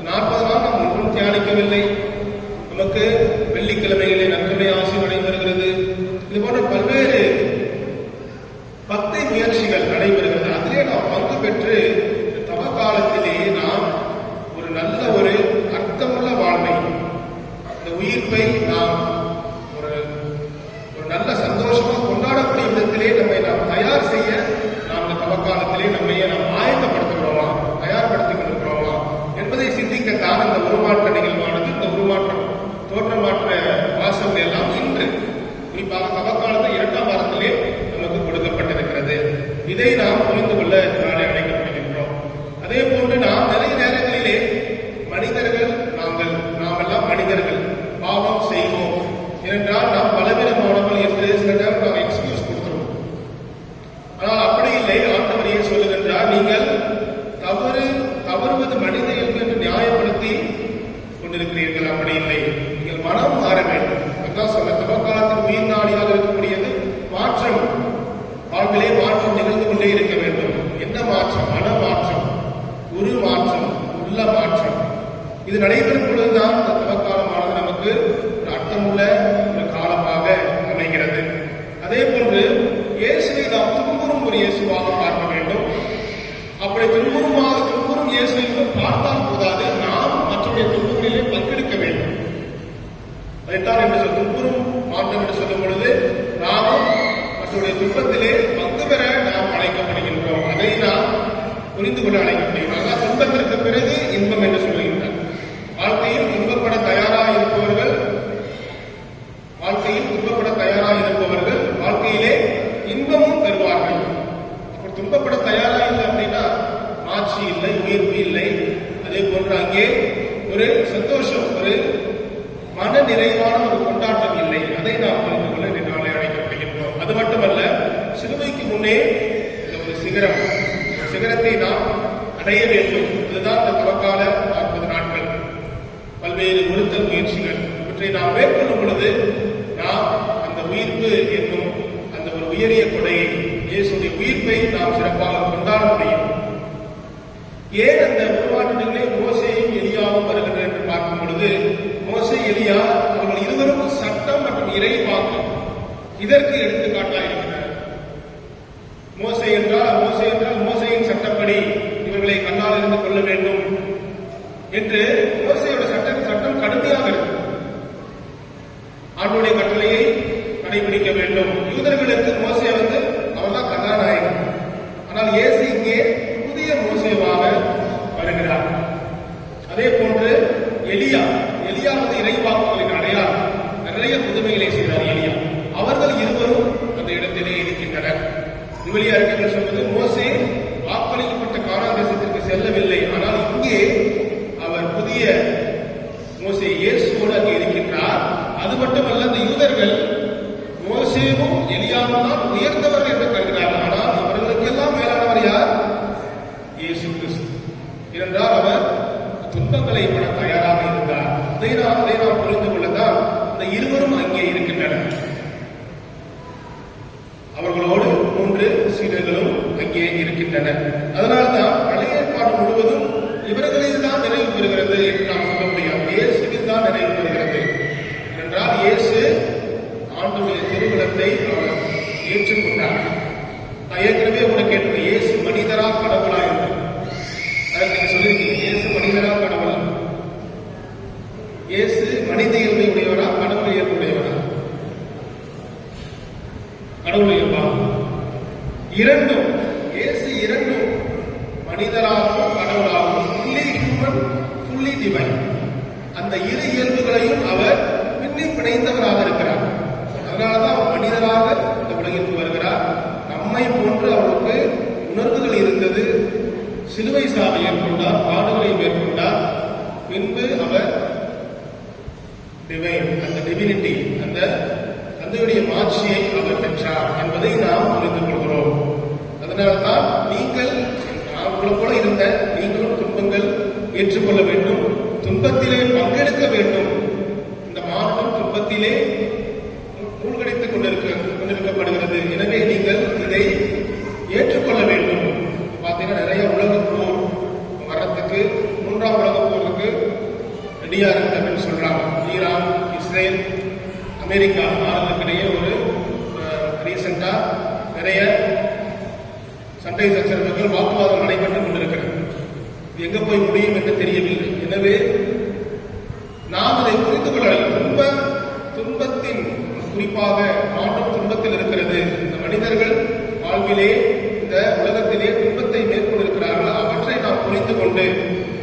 40 நாள் நாம் ஒன்றும் தியானிக்கவில்லை. நமக்கு வெள்ளிக்கிழமைகளை நற்கருணை ஆசி நடைபெறுகிறது. இது போன்ற பல்வேறு பக்தி முயற்சிகள் நடைபெறுகிறது. அதிலே நாம் பங்கு பெற்று தவ காலத்திலே நாம் ஒரு நல்ல ஒரு அர்த்தமுள்ள வாழ்வை, இந்த உயிர்ப்பை நாம் ஒரு நல்ல சந்தோஷமா கொண்டாடக்கூடிய விதத்திலே நம்மை நாம் தயார் செய்ய நாம் இந்த தவக்காலத்திலே நம்மையே நாம் ஆயத்தப்படுத்துகிறோமா, தயார்படுத்திக் கொண்டிருக்கிறோமா என்பதை சிந்திக்கத்தான் இந்த உருமாற்ற நிகழ்வானது, இந்த உருமாற்றம் தோற்றமாற்ற வாசகம் எல்லாம் இன்று குறிப்பாக தவக்காலத்தில் 2ஆம் வாரத்திலே நமக்கு கொடுக்கப்பட்டிருக்கிறது. இதை நாம் புரிந்து கொள்ள நாளை அழைக்கப்படுகின்றோம். அதே போன்று நாம் நிறைய நேரங்களிலே மனிதர்கள், நாம் எல்லாம் மனிதர்கள், பாவம் செய்வோம் என்றால் நாம் பலவீனமானவர்கள் என்று சில நேரம் நாம் எக்ஸ்கியூஸ் கொடுத்துருவோம். ஆனால் அப்படி இல்லை. ஆண்டவர் ஏன் சொல்லுகின்றார்? நீங்கள் தவறுவது மனித இயல்பு என்று நியாயப்படுத்தி கொண்டிருக்கிறீர்கள். அப்படி இல்லை, நீங்கள் மனம் மாற வேண்டும். அதான் சொன்ன தவக்காலத்தில் உயிர் நாடியாக இருக்கக்கூடியது மாற்றம். வாழ்விலே மாற்றம் நிகழ்ந்து கொண்டே இருக்க வேண்டும். என்ன மாற்றம்? மன மாற்றம், உரு மாற்றம், உள்ள மாற்றம். இது நடைபெறும் பொழுதுதான் இந்த தவக்காலமானது நமக்கு ஒரு அர்த்தமுள்ள ஒரு காலமாக அமைகிறது. அதே போன்று இயேசுவை நாம் துன்புறும் ஒரு இயேசுவாக பார்க்க வேண்டும். அப்படி துன்புறும் இயேசுவை பார்த்தால் போதாது, நாம் மற்றவருடைய துன்பங்களிலே பங்கெடுக்க வேண்டும். அதைத்தான் என்று துன்புறும் மாற்றம் என்று சொல்லும் பொழுது நாமும் மற்றவருடைய துன்பத்திலே பங்கு பெற நாம் அழைக்கப்படுகின்றோம். அதை நாம் புரிந்து கொள்ள அழைக்கப்படுகிறோம். அதான் துன்பத்திற்கு பிறகு இன்பம் என்று சொல்லுகின்றார். வாழ்க்கையில் துன்பப்பட தயாராக இருப்பவர்கள் வாழ்க்கையிலே இன்பமும் பெறுவார்கள். அப்படி துன்பப்பட தயாராக இல்லை அப்படின்னா மாட்சி இல்லை, உயிர்ப்பு இல்லை. அதே போன்று அங்கே ஒரு சந்தோஷம், ஒரு மன நிறைவான ஒரு கொண்டாட்டம் இல்லை. அதை நாம் புரிந்து கொள்ள நாளை அழைக்கப்படுகின்றோம். அது மட்டுமல்ல, சிலுவைக்கு முன்னே இந்த ஒரு சிகரத்தை நாம் அடைய வேண்டும். இதுதான் இந்த தவக்கால 40 நாட்கள், பல்வேறு ஒருத்தல் முயற்சிகள். இவற்றை நாம் மேற்கொள்ளும் பொழுது நாம் அந்த உயிர்ப்பு என்னும் அந்த ஒரு உயரிய கொடையை, இயேசுடைய உயிர்ப்பை நாம் சிறப்பாக கொண்டாட முடியும். ஏன் அந்த உருவாட்டத்திலே மோசேயும் எலியாவும் வருகின்றனர் என்று பார்க்கும் பொழுது, மோசே, எலியா அவர்கள் இருவரும் சட்டம் மற்றும் இறை வாக்கு இதற்கு எடுத்துக்காட்டாக இருக்கிறார். மோசே என்றால் மோசேயின் சட்டப்படி இவர்களை கண்ணால் இருந்து கொள்ள வேண்டும் என்று மோசேயோட சட்டம் கடுமையாக இருக்கும். ஆண்டவருடைய கட்டளையை கடைபிடிக்க வேண்டும். யூதர்களுக்கு மோசே அவர்தான் கதாநாயகன். ஆனால் இயேசு இங்கே புதிய மோசேவாக வருகிறார். அதே போன்று எலியா இறைவாக்குகளின் அடையாளம், நிறைய புதுமைகளை செய்தார் எலியா. அவர்கள் இருவரும் அந்த இடத்திலே இருக்கின்றனர். விவிலிய அறிஞர்கள் சொல்வது, மோசே வாக்களிக்கப்பட்ட கானான் தேசத்திற்கு செல்லவில்லை. ஆனால் இங்கே அவர் புதிய மோசே இயேசுவோடு அங்கே இருக்கின்றார். அது மட்டுமல்ல, இந்த யூதர்கள் மோசேவும் எலியாவும் தான் உயர்ந்தவர்கள் என்று கருதினார்கள். ஆனால் அவர்களுக்கெல்லாம் மேலானவர் யார்? இயேசு கிறிஸ்து. ஏனென்றால் அவர் துன்பங்களை பட தயாராக இருந்தார். என்பதை நாம் புரிந்து கொள்ளத்தான் இந்த இருவரும் அங்கே இருக்கின்றனர். அவர்களோடு 3 சீடர்களும் அங்கே இருக்கின்றனர். அதனால்தான் பழைய ஏற்பாடு முழுவதும் இவர்களில் தான் நிறைவு பெறுகிறது என்று நாம் சொல்ல முடியாது. இயேசுவில் தான் நிறைவு பெறுகிறது என்றால் இயேசு ஆண்டவருடைய திருவிழத்தை அவர் ஏற்றுக்கொண்டார். நான் ஏற்கனவே உங்களை கேட்டிருக்கேன், இயேசு மனிதரா கடவுளா என்று. அதற்கு நீங்க சொல்லியிருக்கீங்க, இயேசு மனிதரா கடவுளா? இயேசு மனித இயல்பை உடையவரா கடவுள் இயல்பு உடையவரா? கடவுள் இயல்பா? இரண்டும். இயேசு இரண்டும், மனிதராகவும் கடவுளாகவும், ஃபுல்லி ஹியூமன் ஃபுல்லி டிவைன். அந்த இரு இயல்புகளையும் அவர் பின்னி பிணைந்தவராக இருக்கிறார். அதனாலதான் அவர் மனிதராக இந்த உலகிற்கு வருகிறார். நம்மை போன்று அவருக்கு உணர்வுகள் இருந்தது. சிலுவை சாவை ஏற்கொண்டார், பாடுகளை மேற்கொண்டார். பின்பு அவர் டிவைன், அந்த டிவினிட்டி, அந்த தந்தையுடைய மாட்சியை அவர் பெற்றார் என்பதை நாம் புரிந்து கொள்கிறோம். அதனால்தான் நீங்கள் உங்களை போல இருந்த நீங்களும் துன்பங்கள் ஏற்றுக்கொள்ள வேண்டும், துன்பத்திலே பங்கெடுக்க வேண்டும். இந்த மாற்றம் துன்பத்திலே மூழ்கடித்துக் கொண்டிருக்கப்படுகிறது. எனவே நீங்கள் இதை ஏற்றுக்கொள்ள வேண்டும். பார்த்தீங்கன்னா நிறைய உலகப் போர் வர்றதுக்கு, 3ஆம் உலகப் போருக்கு ரெடியா இருக்கிறது சொல்றாங்க. ஈரான், இஸ்ரேல், அமெரிக்கா நாடுகளுக்கிடையே ஒரு ரீசெண்டா நிறைய சண்டை சச்சரவுகள், வாக்குவாதம் நடைபெற்றுக் கொண்டிருக்கிறது. இது எங்க போய் முடியும் என்று தெரியவில்லை. எனவே நாம் அதை புரிந்து கொள்ள வேண்டும். துன்பத்தின் குறிப்பாக மாற்றம் துன்பத்தில் இருக்கிறது. இந்த மனிதர்கள் வாழ்விலே, இந்த உலகத்திலே துன்பத்தை மேற்கொண்டிருக்கிறார்கள். அவற்றை நாம் புரிந்து கொண்டு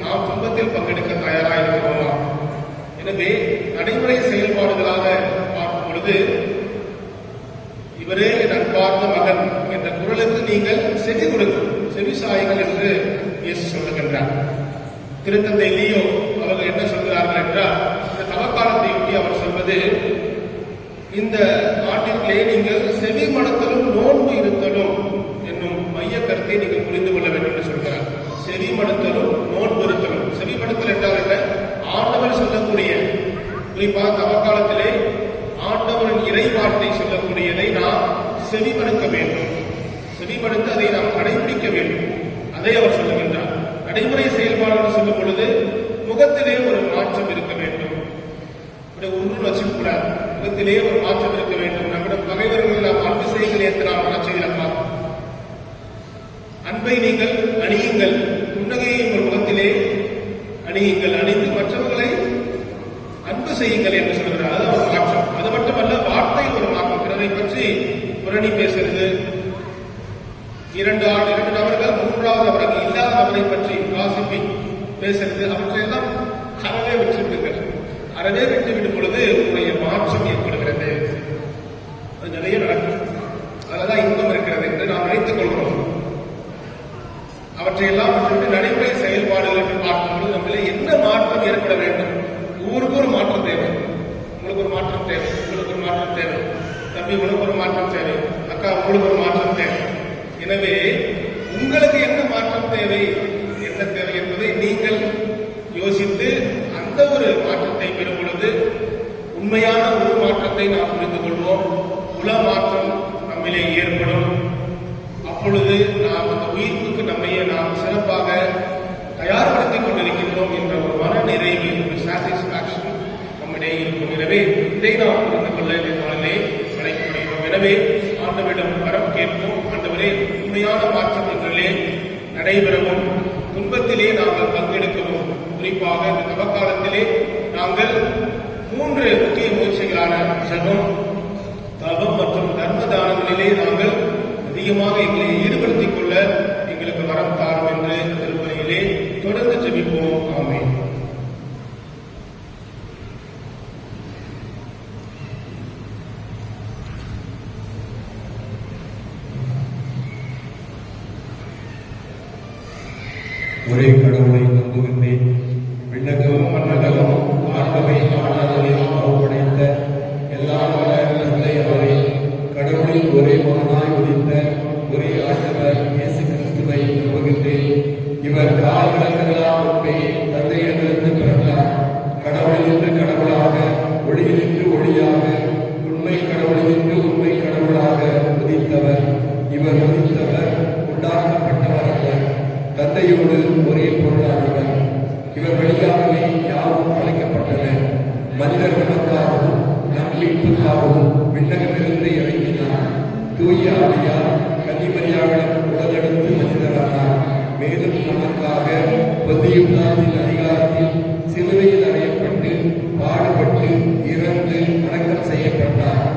நாம் துன்பத்தில் பங்கெடுக்க தயாராக இருக்கிறோமா? எனவே நடைமுறை செயல்பாடுகளாக பார்க்கும் பொழுது, இவரே என் அன்பார்ந்த மகன் என்ற குரலுக்கு நீங்கள் செவி கொடுக்கும், செவி சாயுங்கள் என்று இயேசு சொல்லுகின்றார். திருத்தந்தை லியோ அவர்கள் என்ன சொல்கிறார்கள் என்றால், இந்த தவக்காலத்தையொட்டி அவர் சொல்வது, இந்த ஆண்டிலே நீங்கள் செவி மடுத்தலும் நோன்பு இருத்தலும் என்னும் மைய கருத்தை நீங்கள் புரிந்து கொள்ள வேண்டும் என்று சொல்கிறார். செவி மடுத்தலும் நோன்பு இருத்தலும். செவி மடுத்தல் என்றால் என்ன? ஆண்டவர் சொல்லக்கூடிய, குறிப்பாக தவக்காலத்திலே ஆண்டவரின் இறைவார்த்தை சொல்லக்கூடியதை நாம் செவிமடுக்க வேண்டும். செவிமடுத்து அதை நாம் கடைபிடிக்க வேண்டும். அதை அவர் சொல்லுகின்றார். நடைமுறை செயல்பாடுகள் சொல்லும் பொழுது முகத்திலே ஒரு மாற்றம் இருக்க வேண்டும். ஒன்றும் வச்சுக்கூடாது. முகத்திலே ஒரு மாற்றம் இருக்க வேண்டும். நம்முடைய பகைவர்கள் நாம் அன்பு செய்யுங்கள் என்று நாம் நச்சையிலப்பா. அன்பை நீங்கள் அணியுங்கள், புன்னகையை உங்கள் முகத்திலே அணியுங்கள், அணிந்து மற்றவர்களை அன்பு செய்யுங்கள் என்று சொல்கிறார். அது ஒரு மாற்றம். அது மட்டுமல்ல, வார்த்தை ஒரு மாற்றம். பிறரை பற்றி புரணி பேசுறது, 2 நபர்கள் 3வது நபருக்கு இல்லாத நபரை பற்றி காசிப்பிங் பேசுறது, அவற்றையெல்லாம் அறவே விட்டுவிடுங்கள். அறவே விட்டுவிடும் பொழுது உங்களுடைய மாற்றம் ஏற்படுகிறது. அது நிறைய நடக்கும். அதுதான் இன்பம் இருக்கிறது என்று நாம் நினைத்துக் கொள்கிறோம். அவற்றையெல்லாம் விட்டு நடைமுறை செயல்பாடுகள் என்று பார்க்கும்போது நம்மளே என்ன மாற்றம் ஏற்பட வேண்டும்? ஒவ்வொருக்கும் ஒரு மாற்றம் தேவை. உங்களுக்கு ஒரு மாற்றம் தேவை, உங்களுக்கு ஒரு மாற்றம் தேவை, தம்பி உங்களுக்கு ஒரு மாற்றம் தேவை, அக்கா உங்களுக்கு ஒரு மாற்றம் தேவை. எனவே உங்களுக்கு என்ன மாற்றம் தேவை, என்ன தேவை என்பதை நீங்கள் யோசித்து அந்த ஒரு மாற்றத்தை பெறும் பொழுது உண்மையான ஒரு மாற்றத்தை நாம் புரிந்து கொள்வோம். உல மாற்றம் நம்மிலே ஏற்படும். அப்பொழுது நாம் அந்த உயிர்ப்புக்கு நம்மையே நாம் சிறப்பாக தயார்படுத்திக் கொண்டிருக்கின்றோம் என்ற ஒரு மன நிறைவு, ஒரு சாட்டிஸ்பாக்சன் நம்மிடையே இருக்கும். எனவே இதை நாம் புரிந்து கொள்ள இந்த நாளிலே அழைக்கப்படுகிறோம். எனவே ஆண்டவரிடம் வரம் கேட்போம். ஆண்டவரே, உண்மையான மாற்றம் எங்களிலே நடைபெறவும், துன்பத்திலே நாங்கள் பங்கெடுக்கவும், குறிப்பாக இந்த தவக்காலத்திலே நாங்கள் 3 முக்கிய முயற்சிகளான ஜெபம், தவம் மற்றும் தர்ம தானங்களிலே நாங்கள் அதிகமாக எங்களை ஈடுபடுத்திக் கொள்ள எங்களுக்கு வரம் தாரும் என்று திருப்பதியிலே தொடர்ந்து ஜெபிப்போம். ஆமென். ஒரே கடவுளை நம்புகின்றேன். விண்ணகமும் மண்ணகமும் ஆண்டவை ஆனாதவையும் படைத்த எல்லா தந்தை அவரை, கடவுளின் ஒரே மகனாய் உதித்த ஒரே ஆண்டவர் இயேசு கிறிஸ்துவை நம்புகின்றேன். இவர் காலங்களுக்கெல்லாம் முன்பே தந்தையிடமிருந்து பிறந்தார். கடவுளிலிருந்து கடவுளாக தந்தையோடு ஒரே பொருளானவர். இவர் வழியாகவே யாவும் படைக்கப்பட்டன. மனிதர்களுக்காகவும் நம் மீட்புக்காகவும் விண்ணகமிருந்து இறங்கினார். தூய ஆவியார் கன்னிமரியாவிடம் உடலெடுத்து மனிதரானார். மேலும் நமக்காக பொதிய பிதாவின் அதிகாரத்தில் சிலுவையில் அறையப்பட்டு பாடுபட்டு இறந்து அடக்கம் செய்யப்பட்டார்.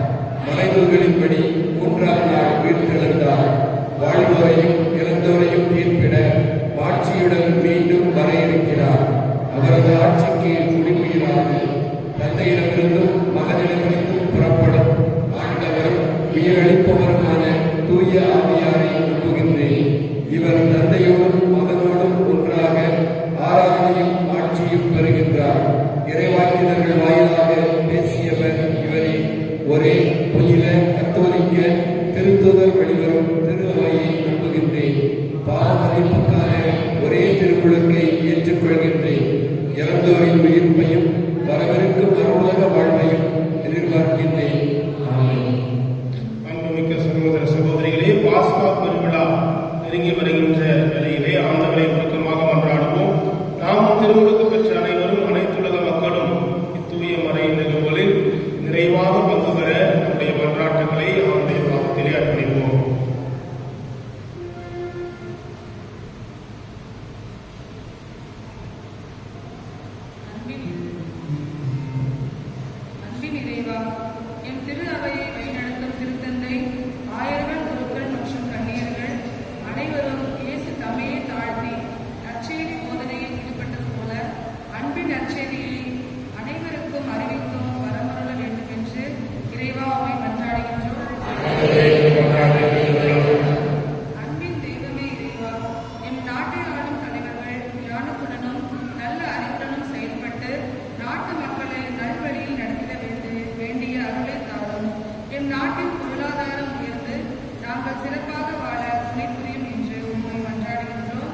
மறைநூல்களின்படி 3ஆம் நாள் உயிர்த்தெழுந்தார். வாழ்வோரையும் இறந்தோரையும் தீர்ப்பிட ஆட்சியுடன் மீண்டும் வர இருக்கிறார். அவரது ஆட்சிக்கு குடிமீறாது தந்தையிடமிருந்தும் மகனிடமிருந்தும் புறப்படும் ஆண்டவரும் உயிரளிப்பவருமான தூய ஆவியாரை நம்புகின்றேன். இவர் தந்தையோடும் மகனோடும் ஒன்றாக ஆராதனையும் ஆட்சியும் பெறுகின்றார். இறைவாக்கினர்கள் வாயிலாக பேசியவர் இவரே. ஒரே புனித கத்தோலிக்க திருத்துதர் வெளிவரும் திரு அவையை நம்புகின்றேன். பாவமன்னிப்புக்கான ஒரே திருமுழுக்கை ஏற்றுக்கொள்கின்றேன். இறந்தோரின் உயிர்ப்பையும் வரவிருக்கும் மறுவுலக வாழ்வையும் எதிர்பார்க்கின்றேன். ஆமென். அன்புமிக்க சகோதர சகோதரிகளே, பாஸ்கா பெருவிழா நெருங்கி வருகின்ற நிலையிலே ஆண்டவரை உருக்கமாக மன்றாடுவோம். நாம் திருமுழுக்கு பெற்ற அனைவரும், அனைத்துலக மக்களும் இத்தூய மறை நிகழ்வுகளில் நிறைவாக பங்கு பெற நம்முடைய மன்றாட்டுகளை அவருடைய பாதத்திலே அர்ப்பணிப்போம். அன்பின் இறைவா, என் திரு அவையை வழிநடத்தும் திருத்தந்தை, ஆயர்கள், குருக்கள் மற்றும் கன்னியர்கள் அனைவரும் இயேசு தம்மையே தாழ்த்தி நற்செய்தி போதனையில் ஈடுபட்டது போல அன்பின் நற்செய்தியை அனைவருக்கும் அறிவிக்கும் வரமருள வேண்டும் என்று இறைவா உம்மை மன்றாடுகின்றோம். அன்பின் தெய்வமே இறைவா, எம் நாட்டை ஆளும் தலைவர்கள் ஞானத்துடனும் நல்ல அறிவுடனும் செயல்பட்டு நாட்டு மக்களை நல்வழியில் நடத்திட வேண்டிய அருளை தாரும். எம் நாட்டின் பொருளாதாரம் உயர்ந்து நாங்கள் சிறப்பாக வாழ துணை புரியும் என்று உம்மை மன்றாடுகின்றோம்.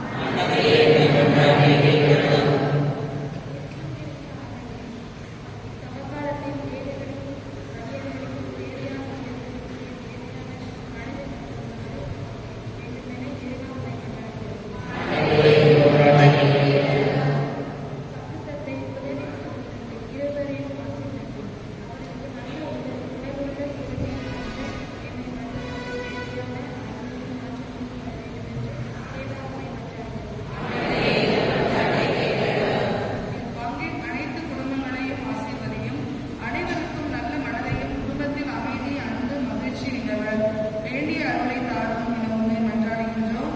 பங்கின் அனைத்து குடும்பங்களையும் ஆசீர்வதியும். அனைவருக்கும் நல்ல மனதையும் குடும்பத்தில் அமைதி, அன்பு, மகிழ்ச்சி நிலவ வேண்டிய அருளை தாரும் என உம்மை மன்றாடுகின்றோம்.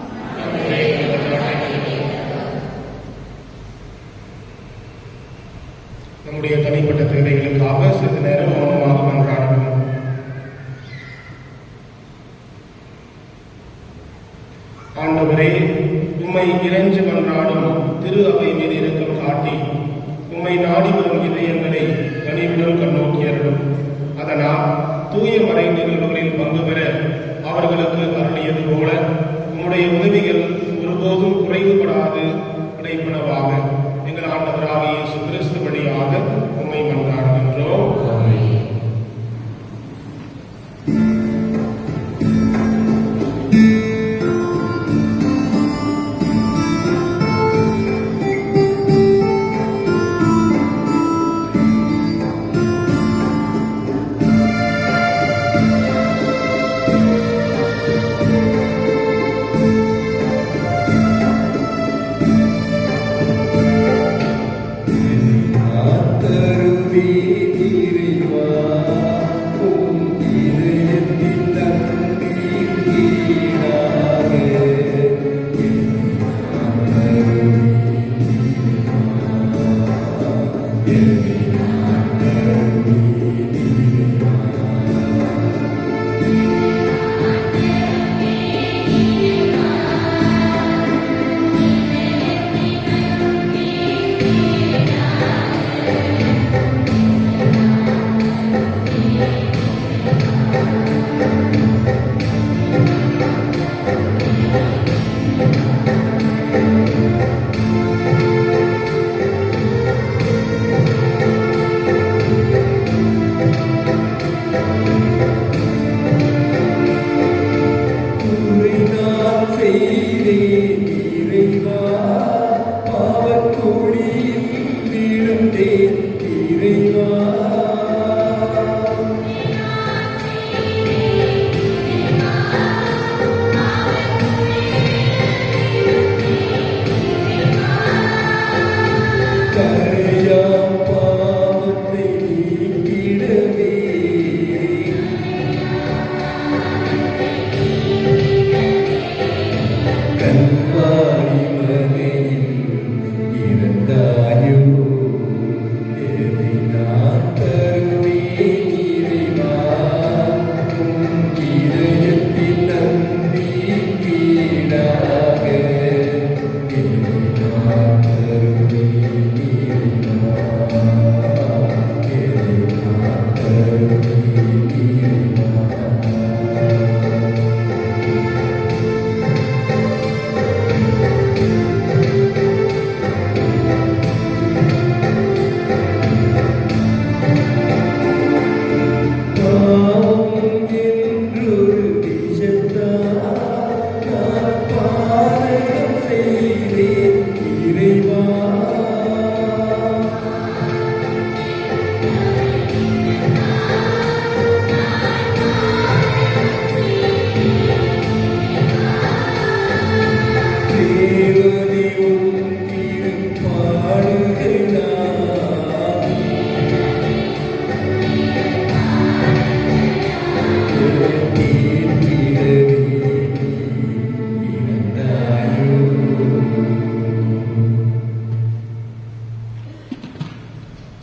நம்முடைய தனிப்பட்ட தேவைகளுக்காக சிறிது நேரம் மௌனமாக மன்றாடுவோம். ஆண்டவரே, உம்மை இறைஞ்சு மன்றாடும் திரு அவை மீது இரக்கம் காட்டி உம்மை நாடி வரும் இதயங்களை கனிவுடன் கண்ணோக்கி அருளும். அதனால் தூய மறை நிகழ்வுகளில் பங்கு பெற அவர்களுக்கு அருளியது போல உம்முடைய உதவிகள் ஒருபோதும் குறைவுபடாது கிடைப்பனவாக எங்கள் ஆண்டவராகிய இயேசு கிறிஸ்து வழியாக உம்மை மன்றாடுகின்றோம்.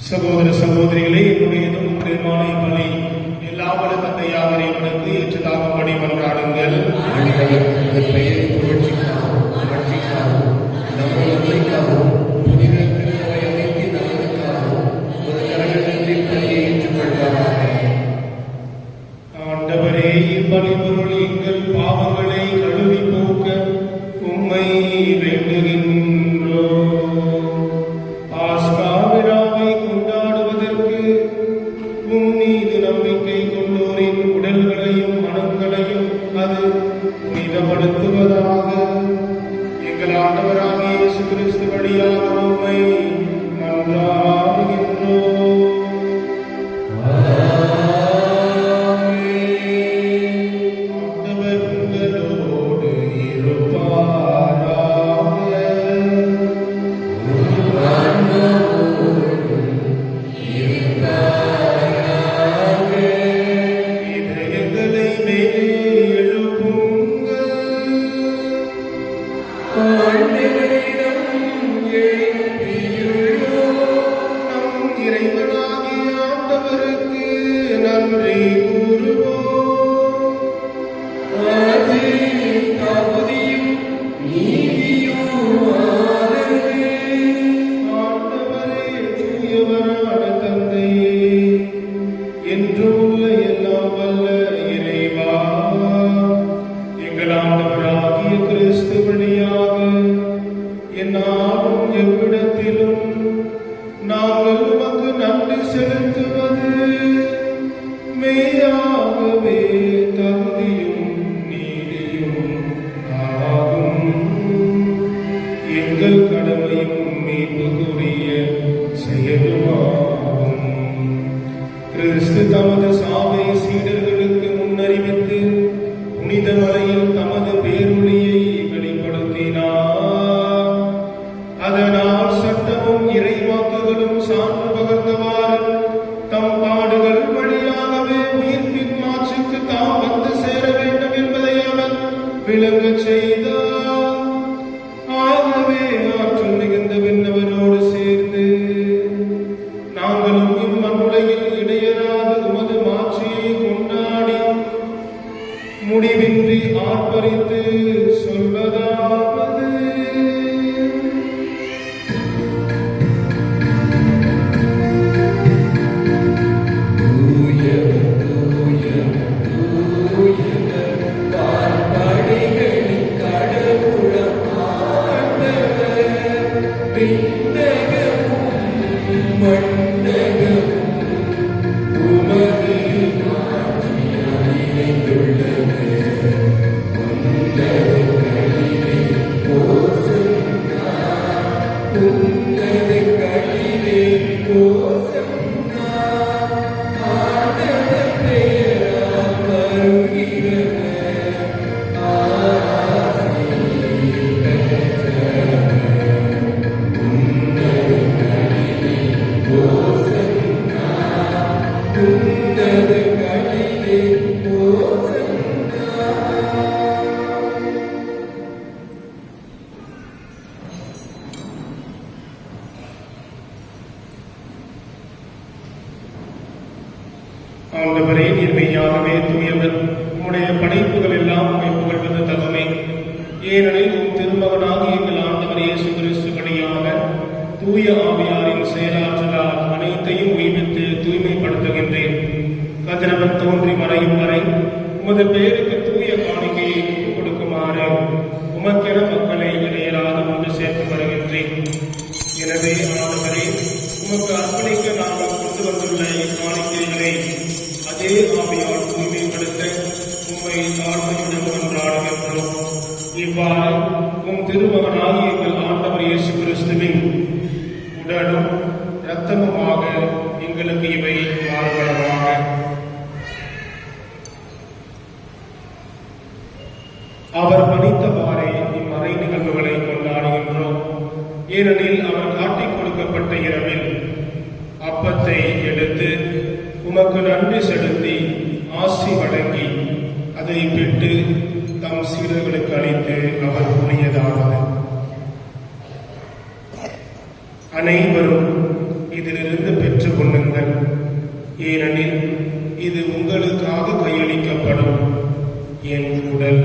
சகோதர சகோதரிகளே, என்னுடையதும் உங்களுமான பலி எல்லா வல்ல தந்தையாக இறைவனுக்கு ஏற்றதாகும்படி மன்றாடுங்கள். ஆண்டவர் தமது பெயரின் புகழ்ச்சிக்காகவும் ஆட்சிக்காகவும் நமது நன்மைக்காகவும் புனித திருவை அமைத்து நலனுக்காகவும் ஒரு கரகத்தின் பலியை ஏற்றுக்கொள்வாராக. ஆண்டவரே, இப்பலி பொருள் எங்கள் பாவங்களை கழுவி போக்க உம்மை வேண்டுகின்றோம். பாஸ்கா விழாவை கொண்டாடுவதற்கு உம் மீது நம்பிக்கை கொண்டோரின் உடல்களையும் மனங்களையும் அது புனிதப்படுத்துவதாக. எங்கள் ஆண்டவராகிய இயேசு கிறிஸ்து வழியாக உம்மை மன்றாடுகின்றோம். ஆண்டவர் உங்களோடு இருப்பாராக. இதயங்களை மேலே எழுப்புங்கள். நம் இறைவனாகிய ஆண்டவருக்கு நன்றி கூறுவோம். அது தகுதியும் நீதியுமானது. ஆண்டவரே, தூயவரான தந்தையே, என்றும் உள்ள எல்லாம் வல்ல இறைவா, எங்கள் ஆண்டவராகிய கிறிஸ்து வழியாக எந்நாளும் எவ்விடத்திலும் நாங்கள் உமக்கு நன்றி செலுத்துவது மெய்யாகவே தகுதியும் நீதியும் ஆகும். எங்கள் கடமையும் மீட்புக்குரிய செயலுமாகும். கிறிஸ்து தமது சாவை சீடர்களுக்கு முன்னறிவித்து புனித மலையில் தமது பேரொளியை வெளிப்படுத்தினார். அதனால் சட்டமும் இறைவாக்குகளும் சான்று பகர்ந்தவாறு தம் பாடுகள் வழியாகவே உயிர்ப்பின் மாட்சிக்கு தாம் வந்து சேர வேண்டும் என்பதை அவர் விளங்கச் செய்தார். ஆகவே ஆற்றல் மிகுந்த விண்ணவரோடு சேர்ந்து நாங்களும் இம்மண்ணுலகில் இடையராத உமது மாட்சியை கொண்டாடி முடிவின்றி ஆர்ப்பரித்து சொல்வதாவது: ஆண்டவரே, நீர் மெய்யாகவே தூயவர். உம்முடைய படைப்புகள் எல்லாம் உம்மை புகழ்வது தகுமே. ஏனெனில் உம் திருமகனாகிய எங்கள் ஆண்டவர் இயேசு கிறிஸ்து வழியாக தூய ஆவியாரின் செயலாற்றலால் அனைத்தையும் உய்வித்து தூய்மைப்படுத்துகின்றேன். கதிரவன் தோன்றி மறையும் வரை உமது பெயருக்கு தூய காணிக்கையை ஒப்புக் கொடுக்குமாறு உமக்கென மக்களை இடையராது ஒன்று சேர்த்து வருகின்றேன். எனவே ஆண்டவரே, உமக்கு அர்ப்பணிக்க நாங்கள் கொண்டு வந்துள்ள இக்காணிக்கைகளை அதே ஆவியால் தூய்மைப்படுத்த உம்மை தாழ்மையுடன் கொண்டாடுகின்றோம். இவ்வாறு உம் திருமகனாகிய எங்கள் ஆண்டவர் இயேசு கிறிஸ்துவின் உடலும் இரத்தமுமாக எங்களுக்கு இவை மாறுபடமாக. அவர் பணித்தவாறே இம்மறை நிகழ்வுகளை கொண்டாடுகின்றோம். ஏனெனில் அவர் காட்டிக் கொடுக்கப்பட்ட இரவில் அப்பத்தை எடுத்து உமக்கு நன்றி செலுத்தி ஆசி வழங்கி அதை பெற்று தம் சீடர்களுக்கு அளித்து அவர் கூறியதாவது: அனைவரும் இதிலிருந்து பெற்றுக் கொள்ளுங்கள். ஏனெனில் இது உங்களுக்காக கையளிக்கப்படும் என் உடல்.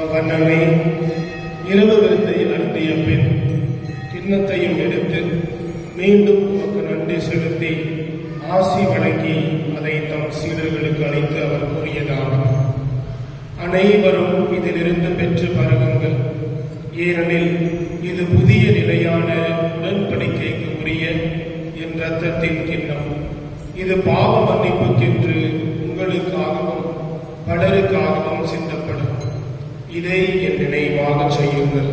அவ்வண்ணமே இரவு விருந்தை அருந்திய பின் கிண்ணத்தையும் எடுத்து மீண்டும் உமக்கு நன்றி செலுத்தி ஆசி வழங்கி அதை தம் சீடர்களுக்கு அளித்து அவர் கூறியதாகும்: அனைவரும் இதிலிருந்து பெற்று பருகுங்கள். ஏனெனில் இது புதிய நிலையான உடன்படிக்கைக்கு உரிய என் இரத்தத்தின் கிண்ணம். இது பாவ மன்னிப்புக்கென்று உங்களுக்காகவும் பலருக்காகவும் சிந்தப்படும். இதை என் நினைவாக செய்யுங்கள்.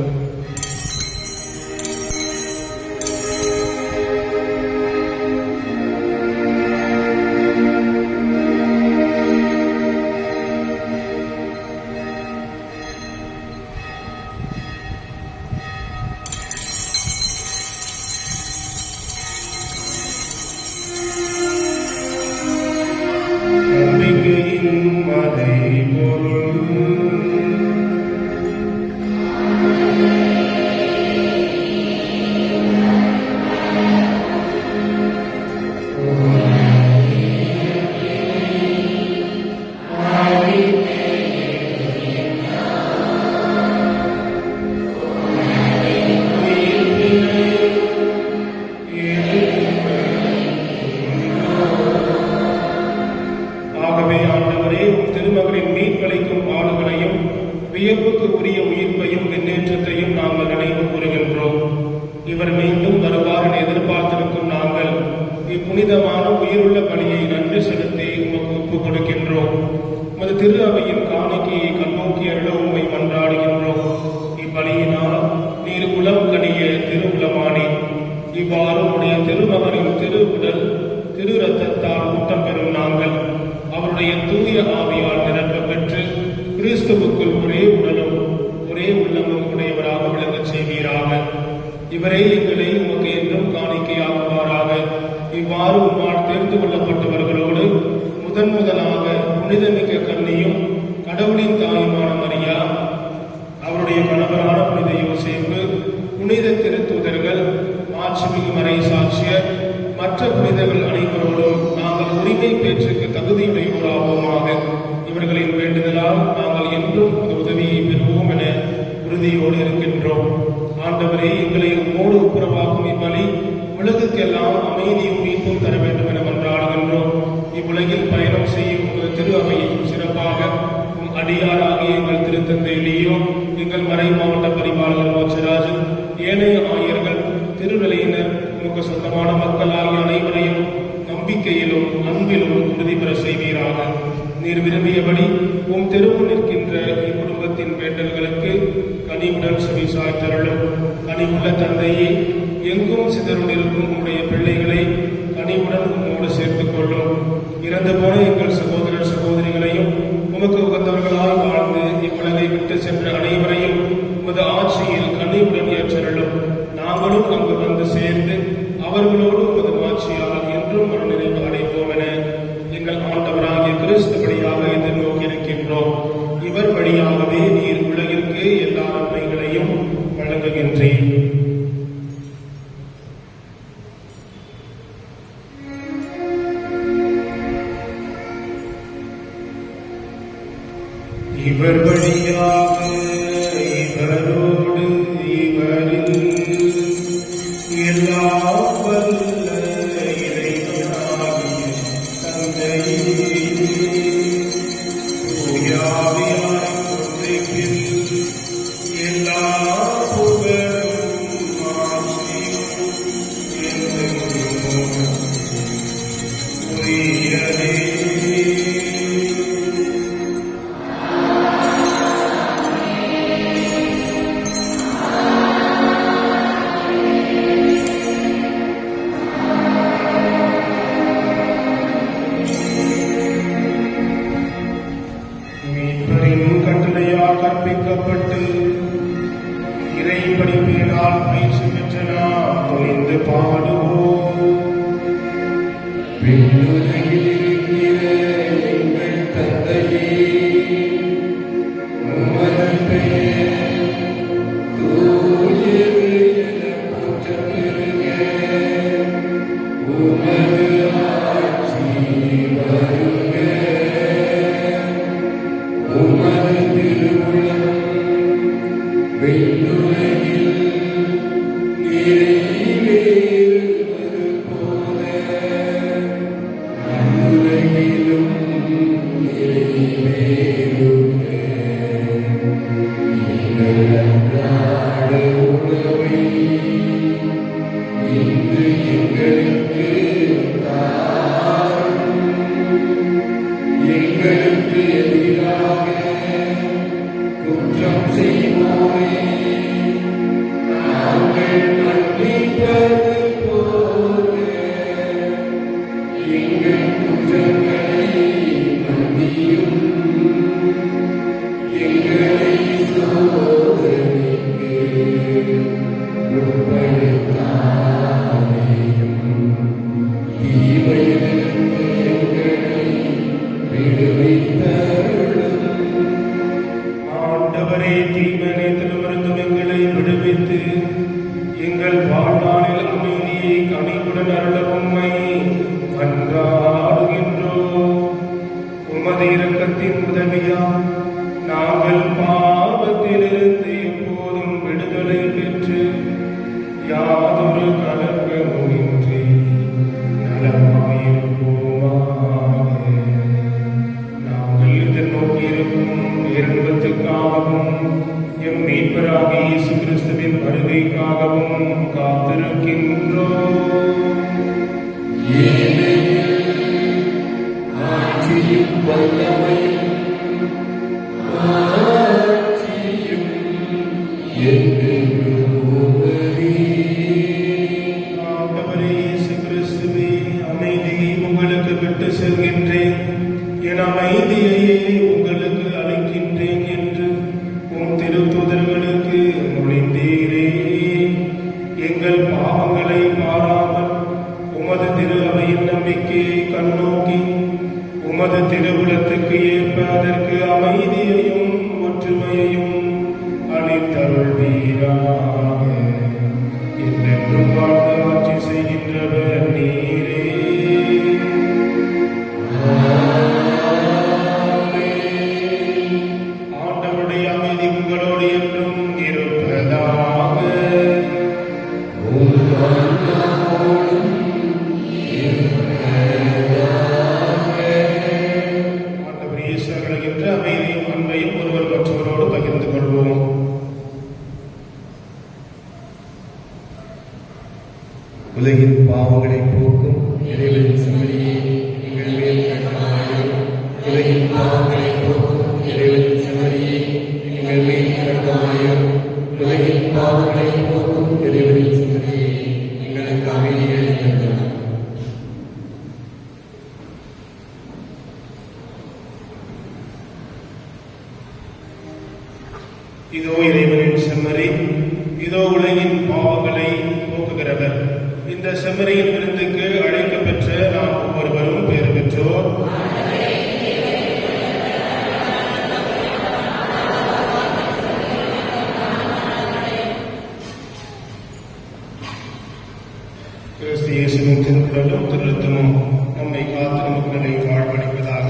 நம்பிக்கையின் மறைபொருள் வியப்புக்கு உரிய உயிர்ப்பையும் முன்னேற்றத்தையும் நாங்கள் நினைவு கூறுகின்றோம். இவர் மீண்டும் வருவார் என எதிர்பார்த்திருக்கும் நாங்கள் இப்புனிதமான உயிருள்ள பலியை நன்றி செலுத்தி உமக்கு ஒப்புக் கொடுக்கின்றோம். உமது திரு அவையின் காணிக்கையை கண்ணோக்கி அருள உம்மை மன்றாடுகின்றோம். இப்பலியினால் நீர் உளம் கனிய திருவுளமானி. இவ்வாறு உடைய திருமகனின் திரு உடல் திரு ரத்தத்தால் ஊட்டம் பெறும் நாங்கள் அவருடைய தூய ஆவியால் நிரப்ப பெற்று கிறிஸ்துவுக்குள் ஒரே உடலும் ஒரே உள்ளமும் உடையவராக விளங்கச் செய்வீராக. இவரே எங்களை உமக்கு என்றும் காணிக்கையாகுவாராக. இவ்வாறு உம்மால் தேர்ந்து கொள்ளப்பட்டவர்களோடு முதலாக புனிதமிக்க கன்னியும் கடவுளின் தாயுமான மரியா, அவருடைய கணவரான புனித யோசேப்பு, புனித திருத்தூதர்கள், மாட்சிமிகு மறை சாட்சியர், மற்ற புனிதர்கள் அனைவரோடும் நாங்கள் உரிமை பேச்சுக்கு தகுதியுடையோராவோமாக. இவர்களின் வேண்டுதலால் நாங்கள் என்றும் உதவியை பெறுவோம் என உறுதியோடு இருக்கின்றோம். ஆண்டவரே, எங்களை உம்மோடு ஒப்புரவாக்கும் இப்பலி உலகுக்கெல்லாம் அமைதியும் மீட்பும் தர வேண்டும் என மன்றாடுகின்றோம். இவ்வுலகில் பயணம் செய்யும் உங்கள் திரு அவையையும் சிறப்பாக உம் அடியாராகிய எங்கள் திருத்தந்தை லியோ, எங்கள் மறை மாவட்ட பரிபாலகர் மோட்சராஜன், ஏனைய ஆயர்கள், திருநிலையினர், உமக்கு சொந்தமான மக்களாகிய அனைவரையும் நம்பிக்கையிலும் அன்பிலும் உறுதி பெற செய்வீராக. நீர் விரும்பியபடி உம் தெருவு நிற்கின்ற இக்குடும்பத்தின் வேண்டல்களுக்கு கனிவுடன் செவி சாய்த்தருளும். கனிவுள்ள தந்தையே, எங்கும் சிதறுண்டிருக்கும் உம்முடைய பிள்ளைகளை கனிவுடன் உம்மோடு சேர்த்துக் கொள்ளும். இறந்து போன எங்கள் சகோதரர் சகோதரிகளையும் உமக்கு உகந்தவர்களால் வாழ்ந்து இவ்வுலகை விட்டு சென்ற அனைவரையும் உமது ஆட்சியில் கனிவுடன் ஏற்றருளும். நாங்களும் அங்கு வந்து சேர்ந்து அவர்களோடு உமது ஆட்சியால் என்றும் மனநிறைவு அடைப்போம் என எங்கள் ஆண்டவராகிய கிறிஸ்து வழியாக எதிர்நோக்கி இருக்கின்றோம். இவர் வழியாகவே நீர் உலகிற்கு எல்லா நன்மைகளையும் வழங்குகின்றேன். இவர் வழியாக இவரோடு இவரில் எல்லாம் வல்ல இறைவனாகிய தந்தையே, தூயாவியாரின் ஒன்றிப்பில் எல்லா புகழும் ஆட்சியும் என்றென்றும் உரியதே. விண்ணுலகில் இருக்கிற எங்கள் தந்தையே, உமது பெயர் தூயது எனப் போற்றப் பெறுக. உமது ஆட்சி வருக. உமது திருவுளம் விண்ணுலகில் நிறைவேறுவது போல மண்ணுலகிலும் நிறைவேறுக. எங்கள் அன்றாட உணவை இன்று எங்களுக்கு தாரும். எங்களுக்கு எதிராக குற்றம் செய்வோரை நாங்கள் மன்னிப்பது போல எங்கள் குற்றங்களை மன்னியும். எங்களை சோதனைக்கு உட்படுத்தாதேயும். தீமையிலிருந்து எங்களை விடுவித்தருளும். ஆண்டவரே, தீமையிலிருந்தும் எங்களை விடுவித்து எங்கள் வாழ்நாளில் அமைதியை கனிவுடன் அருள உம்மை மன்றாடுகின்றோம். உமது இரக்கத்தின் உதவியால் நாங்கள் பாவத்திலிருந்து எப்போதும் விடுதலை பெற்று யாதொரு கலக்கமுமின்றி நலமாயிருப்போமாக. நாங்கள் எதிர்நோக்கியிருக்கும் பேரின்பத்துக்காகவும் எம் மீட்பராகிய இயேசு கிறிஸ்துவின் வருகைக்காகவும் காத்திருக்கின்றோம். ஏனெனில் ஆட்சியும் வல்லமையும் மாட்சியும் என்றென்றும் உமதே. ஆண்டவரே இயேசு கிறிஸ்துவே, அமைதியை உங்களுக்கு விட்டு செல்கின்றேன், என் அமைதியையே உங்களுக்கு அளிக்கின்றேன் என்று உம் திருத்தூதர்களுக்கு மொழிந்தீரே. எங்கள் பாவங்களை மாறாமல் உமது திரு அவையின் நம்பிக்கையை கண்ணோக்கி உமது திருவுளத்துக்கு ஏற்ப அதற்கு அமைதியையும் ஒற்றுமையையும் அளித்தருள்வீராக. என்றென்றும் வாழ்ந்து ஆட்சி செய்கின்றவர் நீரே. ஆண்டவருடைய அமைதி உங்களோடு என்றும் இருப்பதாக. உம் ஆன்மாவோடும் ஆண்டவர் இயேசு அருளுகின்ற அமைதியும் அன்பையும் ஒருவர் மற்றவரோடு பகிர்ந்து கொள்வோம். உலகின் பாவங்களை போக்கும் இறைவனின் செம்மறியே, எங்கள் மேல் இரக்கமாயிரும். உலகின் பாவங்களை போக்கும் இறைவனின் செம்மறியே, எங்கள் மேல் இரக்கமாயிரும். உலகின் பாவங்களை போக்கும் இறைவனின் செம்மறியே, எங்களுக்கு அமைதியை அளித்தருளும். இதோ இறைவனின் செம்மறி, இதோ உலகின் பாவங்களை போக்குகிறவர். இந்த செம்மறியின் விருந்துக்கு அழைக்கப் பெற்ற நாம் ஒவ்வொருவரும் பேறு பெற்றோர். கிறிஸ்து இயேசுவின் திருக்குறளும் திருத்தமும் நம்மை காத்து மக்களை வாழ்வடைப்பதாக.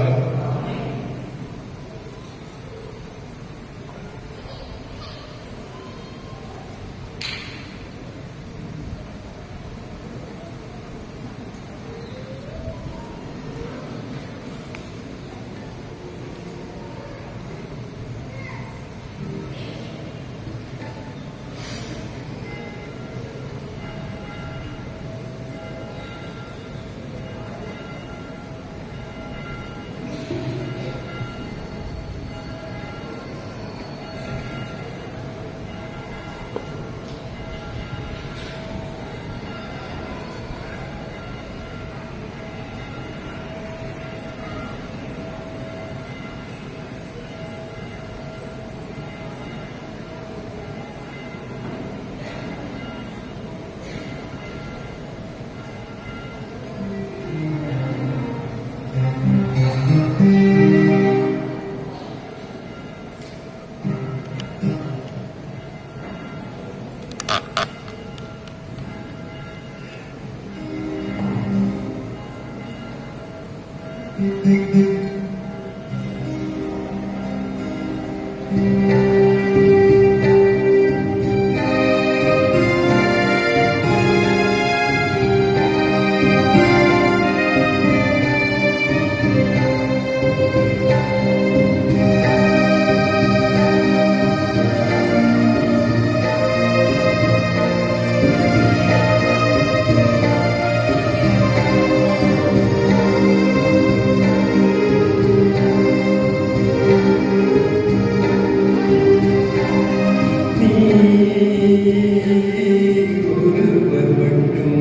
ஒருவர் மட்டும்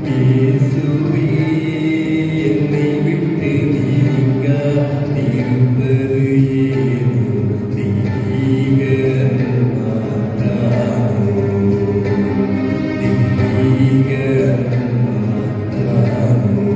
இயேசுவே என்னை விட்டு நீங்காதிருப்பது ஏனோ தெய்வீக அன்பாதானோ தெய்வீக அன்பாதானோ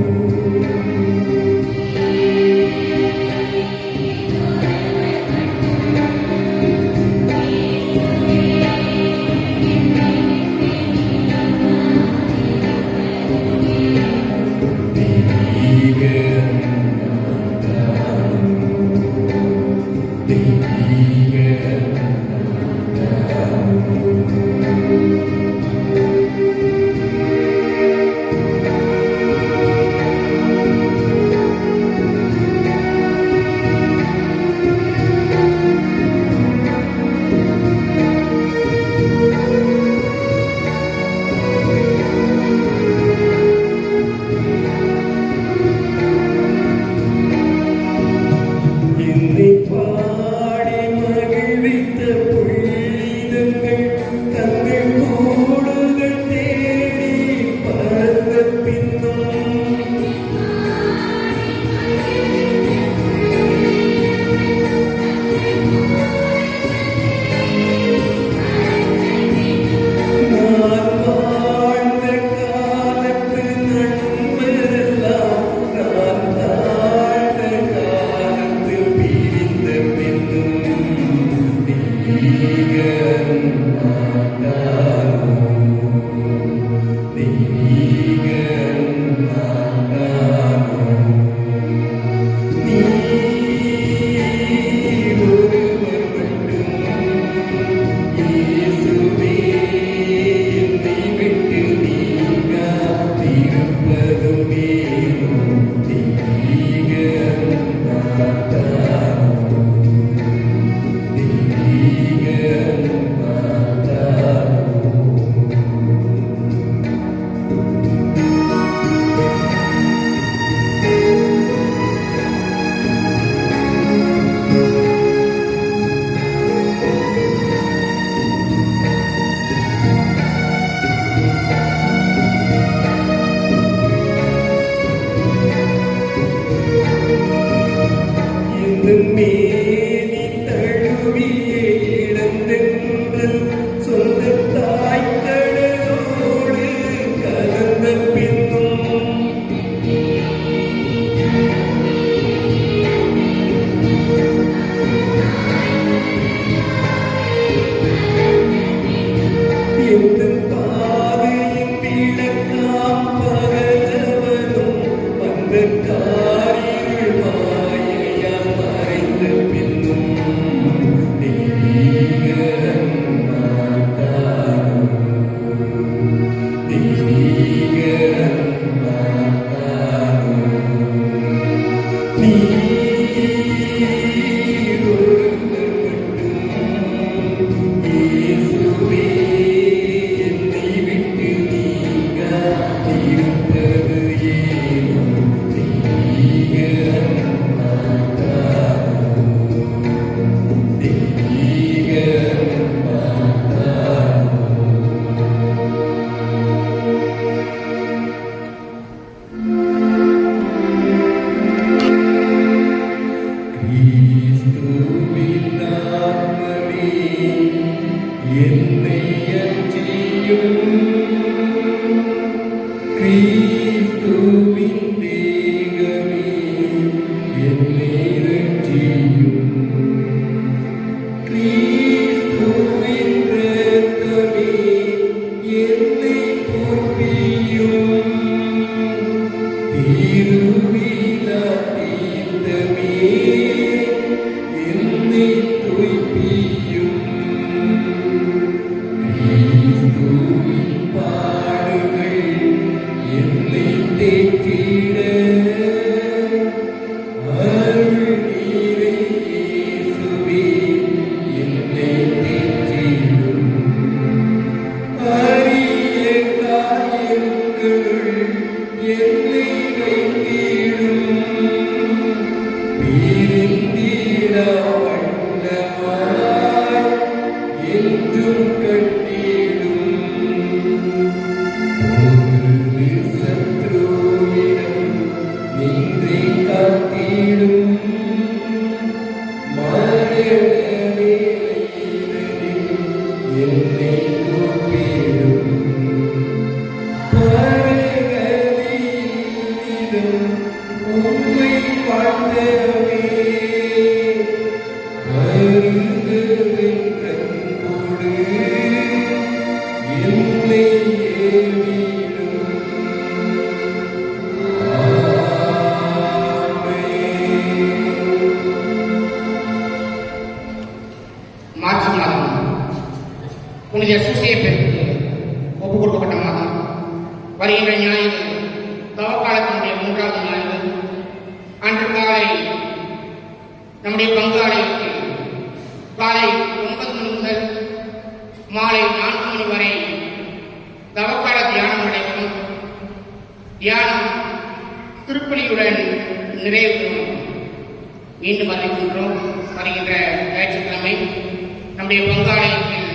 என்னை பாடி மகிழ்வித்த புள்ளிதங்கள் தங்கள் கோடுகள் தேடி பறந்த பின்னும் நான் வாழ்ந்த காலத்து நண்பரெல்லாம் நான் தாழ்ந்த காலத்தில் பிரிந்த பின்னும் தெய்வீக அன்பாதானோ தெய்வீக அன்பாதானோ நீர் ஒருவர் மட்டும் இயேசுவே என்னை விட்டு நீங்காதிருப்பதும் ஏனோ தெய்வீக அன்பாதானோ தெய்வீக அன்பாதானோ இந்த மேனி தழுவிய இளந்தென்றல் சொந்த தாய்க்கடலோடு கலந்த பின்னும் எந்த பாதையின் விளக்காம் பகலவனும் அந்த காரிருள் மாயையால் மறைந்த பின்னும் தெய்வீக அன்பாதானோ தெய்வீக அன்பாதானோ நீர் ஒருவர் மட்டும் இயேசுவே என்னை விட்டு நீங்காதிருப்பது ஏனோ தெய்வீக அன்பாதானோ தெய்வீக அன்பாதானோ கிறிஸ்துவின் ஆத்மமே என்னை அஞ்சியும் கிறிஸ்துவின் தேகமே என்னை ரட்சியும் கிறிஸ்துவின் இரத்தமே என்னை பொறுப்பியும் திருவிழா மார்ச் மாதம் புனித சூசையப்பருக்கு ஒப்புக் கொடுக்கப்பட்ட மாதம். வருகின்ற ஞாயிறு தவக்காலத்தினுடைய 3வது ஞாயிறு அன்று காலை நம்முடைய பங்காலயத்தில் காலை 9 மணி முதல் மாலை 4 மணி வரை தவக்கால தியானம் நடைபெறும். தியானம் திருப்பலியுடன் நிறைவு பெறும். மீண்டும் அறிவிக்கின்றோம், வருகின்ற ஞாயிற்றுக்கிழமை நம்முடைய பங்காலயத்தில்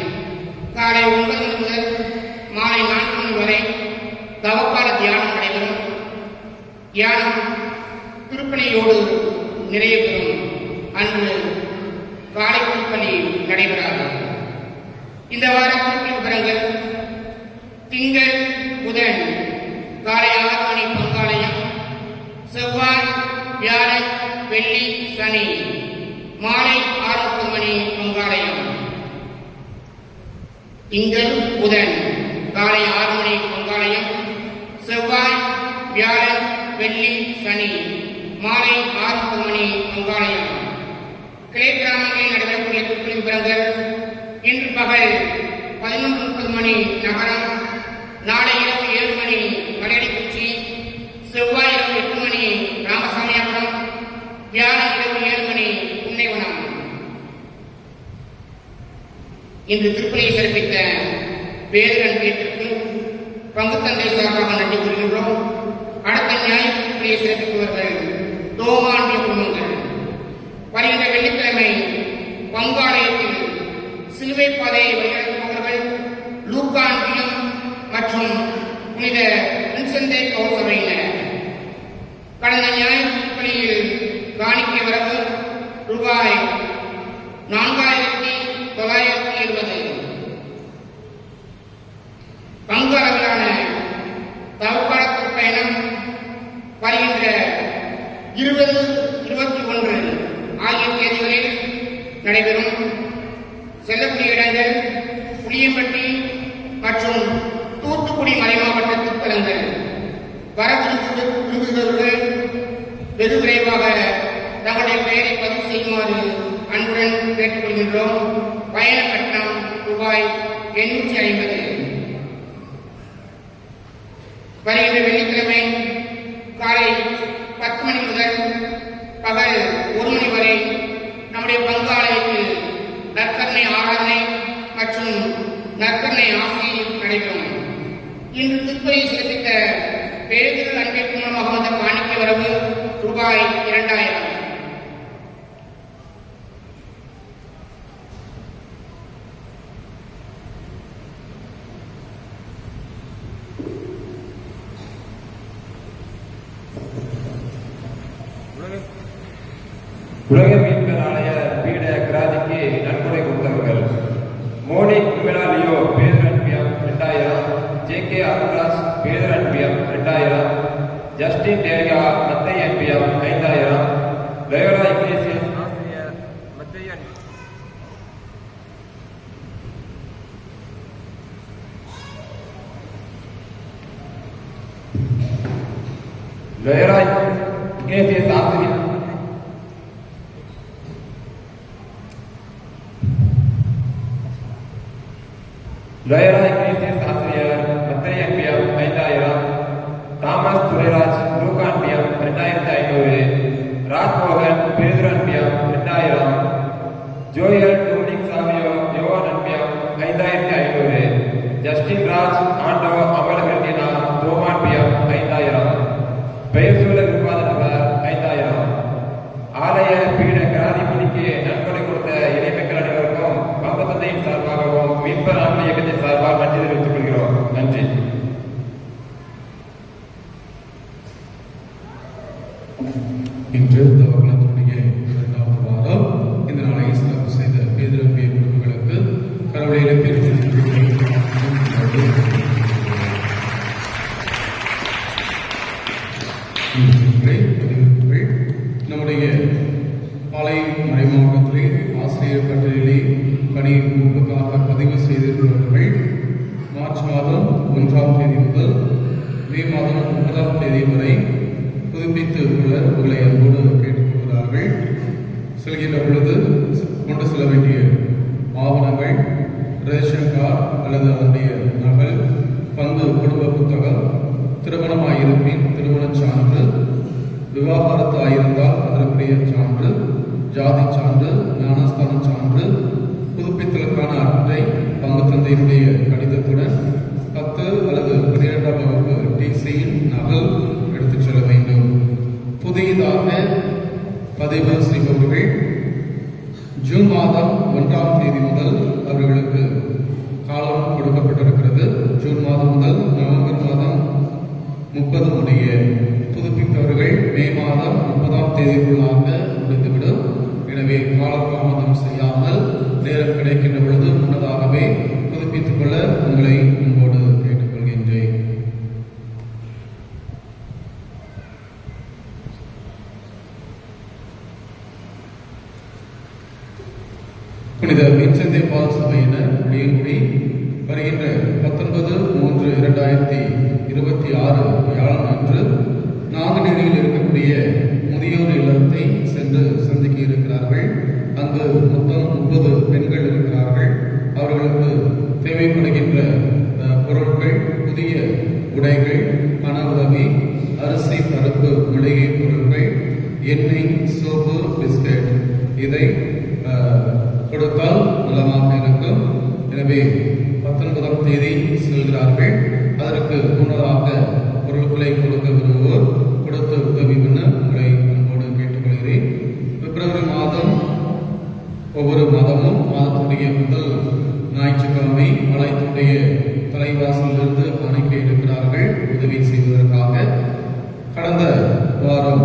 காலை 9 மணி முதல் மாலை 4 மணி வரை தவக்கால தியானம் நடைபெறும். தியானம் திருப்பலியோடு நிறைவு பெறும். அன்று காலை திருப்பலி நடைபெறாது. இந்த வார திருப்பலி விவரங்கள்: திங்கள் புதன் காலை 6 மணி பங்காலயம், செவ்வாய் வியாழன் வெள்ளி சனி மாலை 6:30 மணி பங்காலயம். திங்கள் புதன் காலை 6 மணி பங்காலயம், செவ்வாய் வியாழன் வெள்ளி சனி மாலை 6:30 மணி பங்காலயம். கிளை கிராமங்களில் நடைபெறக்கூடிய திருப்பலி விவரங்கள்: இன்று பகல் 11:30 மணி நகரம், நாளை இரவு 7 மணி மலையடிக்குச்சி, செவ்வாய் இரவு 8 மணி ராமசாமியாபுரம், வியாழன் இரவு 7 மணி புன்னைவனம். இன்று திருப்பலியை சிறப்பித்த பேரன் பேட்டிற்கு பங்குத்தந்தை சார்பாக நன்றி கூறுகின்றோம். அடுத்த ஞாயிறு திருப்பலியை சிறப்பிப்பவர்கள் தோமாண்டிய குடும்பங்கள். வருகின்ற வெள்ளிக்கிழமை பங்காலயத்தில் சிலுவை பாதையை வழிநடத்துபவர்கள் லூக்காண்டியம் மற்றும் புனித வின்சென்டே பவுல் சபையினர். கடந்த ஞாயிறு திருப்பலியில் காணிக்கை வரவு ரூபாய் 4,920. பங்கு அளவிலான தவக்காலத்து பயணம் வருகின்ற 20, 21 ஆகிய தேதிகளில் நடைபெறும். செல்லக்கூடிய இடங்கள் புளியம்பட்டி மற்றும் தூத்துக்குடி மறைமாவட்ட திருத்தலங்கள். வர விரும்புகிறவர்கள் வெகு விரைவாக தங்களுடைய பெயரை பதிவு செய்யுமாறு அன்புடன் கேட்டுக்கொள்கின்றோம். பயண கட்டணம் ரூபாய் 850. வருகின்ற வெள்ளிக்கிழமை காலை 10 மணி முதல் பகல் 1 மணி வரை நம்முடைய பங்காலயத்தில் நற்கருணை ஆராதனை மற்றும் நற்கருணை ஆசி நடைபெறும். இன்று திருப்பலியை சிறப்பித்த பேரிதழ் அன்பிற்கு மூலமாக வந்த காணிக்கை வரவு ரூபாய் 2000. உலக மீட்பர் ஆலய பீட கிராதிக்கு நன்கொடை கொடுத்தவர்கள்: மோனிக் விமலா லியோ பேதரன்பியம் 2000, ஜே.கே. அருண்ராஜ் பேதரன்பியம் 2000, ஜஸ்டின் டேரியா மத்தை என்பியம் 5000, லயோலா இக்னேசியஸ் ஆசிரியர் மத்தையன் லயோலா இக்னேசியஸ் ஆசிரியர் லயோலா இக்னேசியஸ் ஆசிரியர் மத்தை என்பியம் 5000, தாமஸ் துரைராஜ் லூகான்பியம் 2500, ராஜ்மோகன் பேதுரன்பியம் 2000, ஜோயல் டொமினிக் சாமியோ யோவான் அன்பியம் 5500, ஜஸ்டின் ராஜ் ஆண்டோ அமலகண்டினா தோமான்பியம் 5000, பெயர் சொல்ல விவாதவர் 5000. ஆலய பீட கிராதிபதிக்கு நன்கொடை கொடுத்த இணைமக்கள் அனைவருக்கும் பங்கு தந்தையின் சார்பாகவும் மீட்பர் ஆண்மை இயக்கத்தின் சார்பாக நன்றி தெரிவித்துக் கொள்கிறோம். நன்றி. இன்று தவக்காலத்தினுடைய 2வது வாரம். இந்த நாளை சிறப்பு செய்த பேதரம்பிய குடும்பங்களுக்கு கடவுளையில பெருமை நம்முடைய பாலை மறைமாவட்டத்திலே ஆசிரியர் பட்டியலிலே பணி பொறுப்புக்காக பதிவு செய்திருப்பவர்கள் மார்ச் மாதம் 1ஆம் தேதி முதல் மே மாதம் 30ஆம் தேதி வரை புதுப்பித்து கொள்ள உங்களை அன்போடு கேட்டுக்கொள்கிறார்கள். செல்கின்ற பொழுது கொண்டு செல்ல வேண்டிய ஆவணங்கள் ரேஷன் கார்டு அல்லது அதனுடைய நகல், பங்கு குடும்ப புத்தகம், திருமணமாயிருப்பின் திருமணச் சான்று, விவாகரத்து ஆயிருந்தால் அதற்குரிய சான்று, ஜாதி சான்று, ஞானஸ்தான சான்று, புதுப்பித்தலுக்கான அட்டை, பங்கு தந்தையினுடைய கடிதத்துடன் 10 அல்லது 12ஆம் வகுப்பு டிசியின் நகல் எடுத்துச் செல்ல வேண்டும். புதியதாக பதிவு செய்பவர்கள் ஜூன் மாதம் 1ஆம் தேதி முதல் அவர்களுக்கு காலம் கொடுக்கப்பட்டிருக்கிறது. ஜூன் மாதம் முதல் நவம்பர் மாதம் 30 முடிய, புதுப்பித்தவர்கள் மே மாதம் 30ஆம் தேதிக்குள்ளாக முடிந்துவிடும். எனவே காலதாமதம் செய்யாமல் நேரம் கிடைக்கின்ற பொழுது முன்னதாகவே புதுப்பித்துக் கொள்ள உங்களை அன்போடு கேட்டுக்கொள்கின்றேன். புனித வின்சென்ட் பால் சபையினர் வெளியங்குடி வருகின்ற 19/3/2026 வியாழன் அன்று நாங்குநேரியில் இருக்கக்கூடிய முதியோர் இல்லத்தை சென்று சந்திக்க இருக்கிறார்கள். அங்கு மொத்தம் 30 பெண்கள் இருக்கிறார்கள். அவர்களுக்கு தேவைப்படுகின்ற பொருட்கள், புதிய உடைகள், பண உதவி, அரிசி, பருப்பு, மளிகை பொருட்கள், எண்ணெய், சோப்பு, பிஸ்கட் இதை கொடுத்தால் நலமாக இருக்கும். எனவே 19ஆம் தேதி செல்கிறார்கள். அதற்கு முன்னதாக பொருட்களை கொடுக்க விரும்புவோர் கொடுத்து உதவி பண்ண உங்களை அன்போடு கேட்டுக்கொள்கிறேன். பிப்ரவரி மாதம் ஒவ்வொரு மாதமும் மாதத்துடைய முதல் ஞாயிற்றுக்கிழமை ஆலயத்துடைய தலைவாசலிலிருந்து காணிக்கை எடுக்கிறார்கள் உதவி செய்வதற்காக. கடந்த மாதம்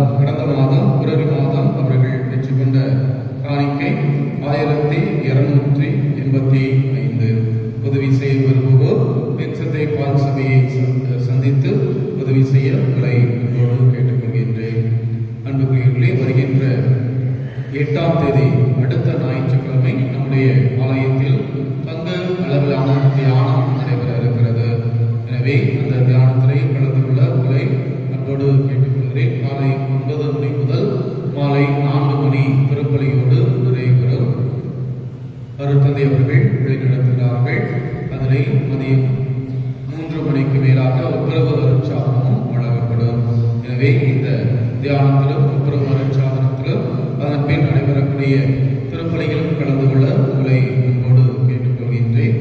பிப்ரவரி மாதம் அவர்கள் பெற்றுக்கொண்ட காணிக்கை 1285. உதவி செய்ய விரும்புவோர் வின்சென்ட் பால் சபையை சந்தித்து உதவி செய்ய உங்களை அன்போடு கேட்டுக்கொள்கின்றேன். அன்புக்குரியவர்களே, வருகின்ற 8ஆம் தேதி அடுத்த ஞாயிற்றுக்கிழமை நம்முடைய ஆலயத்தில் பங்கு அளவிலான தியானம் நடைபெற இருக்கிறது. எனவே அந்த தியானத்திலே கலந்து கொள்ள உங்களை அன்போடு கேட்டுக்கொள்கிறேன். காலை 9 மணி முதல் மாலை 4 மணி திருப்பலியோடு நிறைவேறும். அருட்தந்தை அவர்கள் வழிநடத்துகிறார்கள். அதனை மதியம் 3 மணிக்கு மேலாக ஒப்புரவு அருட்சாதனமும் வழங்கப்படும். எனவே இந்த தியானத்திலும் ஒப்புரவு அருட்சாதனத்திலும் அதன் பின் நடைபெறக்கூடிய திருப்பலிகளும் கலந்து கொள்ள உங்களை அன்போடு கேட்டுக்கொள்கின்றேன்.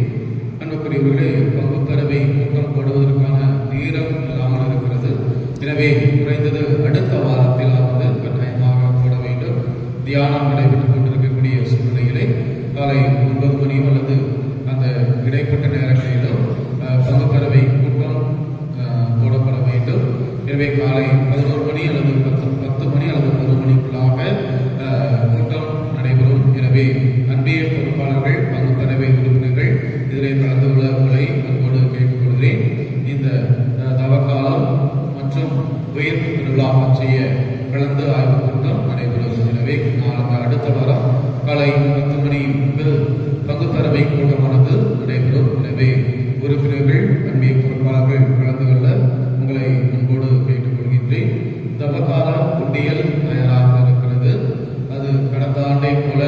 அன்புக்குரியவர்களே, பங்குத்தரவை கூட்டம் போடுவதற்கான நேரம் இல்லாமல் இருக்கிறது. எனவே குறைந்தது அடுத்த வாரத்திலாவது கட்டாயமாக போட வேண்டும். தியானம் நடைபெற்றுக் கொண்டிருக்கக்கூடிய சூழ்நிலையிலே காலை 9 மணி அல்லது அந்த இடைப்பட்ட நேரங்களிலும் பங்குத்தரவை கூட்டம் போடப்பட வேண்டும். எனவே காலை 11 மணி அல்லது 10 மணி அல்லது 1 மணிக்குள்ளாக கூட்டம் நடைபெறும். எனவே அன்பிய பொறுப்பாளர்கள், பங்குத்தரவை உறுப்பினர்கள் இதிலே கலந்து கொள்ள உங்களை அன்போடு கேட்டுக்கொள்கிறேன். இந்த தவக்காலம் மற்றும் உயிர்ப்பு திருவிழா பற்றிய கலந்து ஆய்வு கூட்டம் நடைபெறும். எனவே அடுத்த வாரம் காலை 10 மணிக்கு பங்குத்தரவை கூட்டமானது நடைபெறும். எனவே உறுப்பினர்கள், அன்பிய பொறுப்பாளர்கள் கலந்து கொள்ள உங்களை அன்போடு கேட்டுக்கொள்கின்றேன். தவக்கால உண்டியல் தயாராக இருக்கிறது. அது கடந்த ஆண்டை போல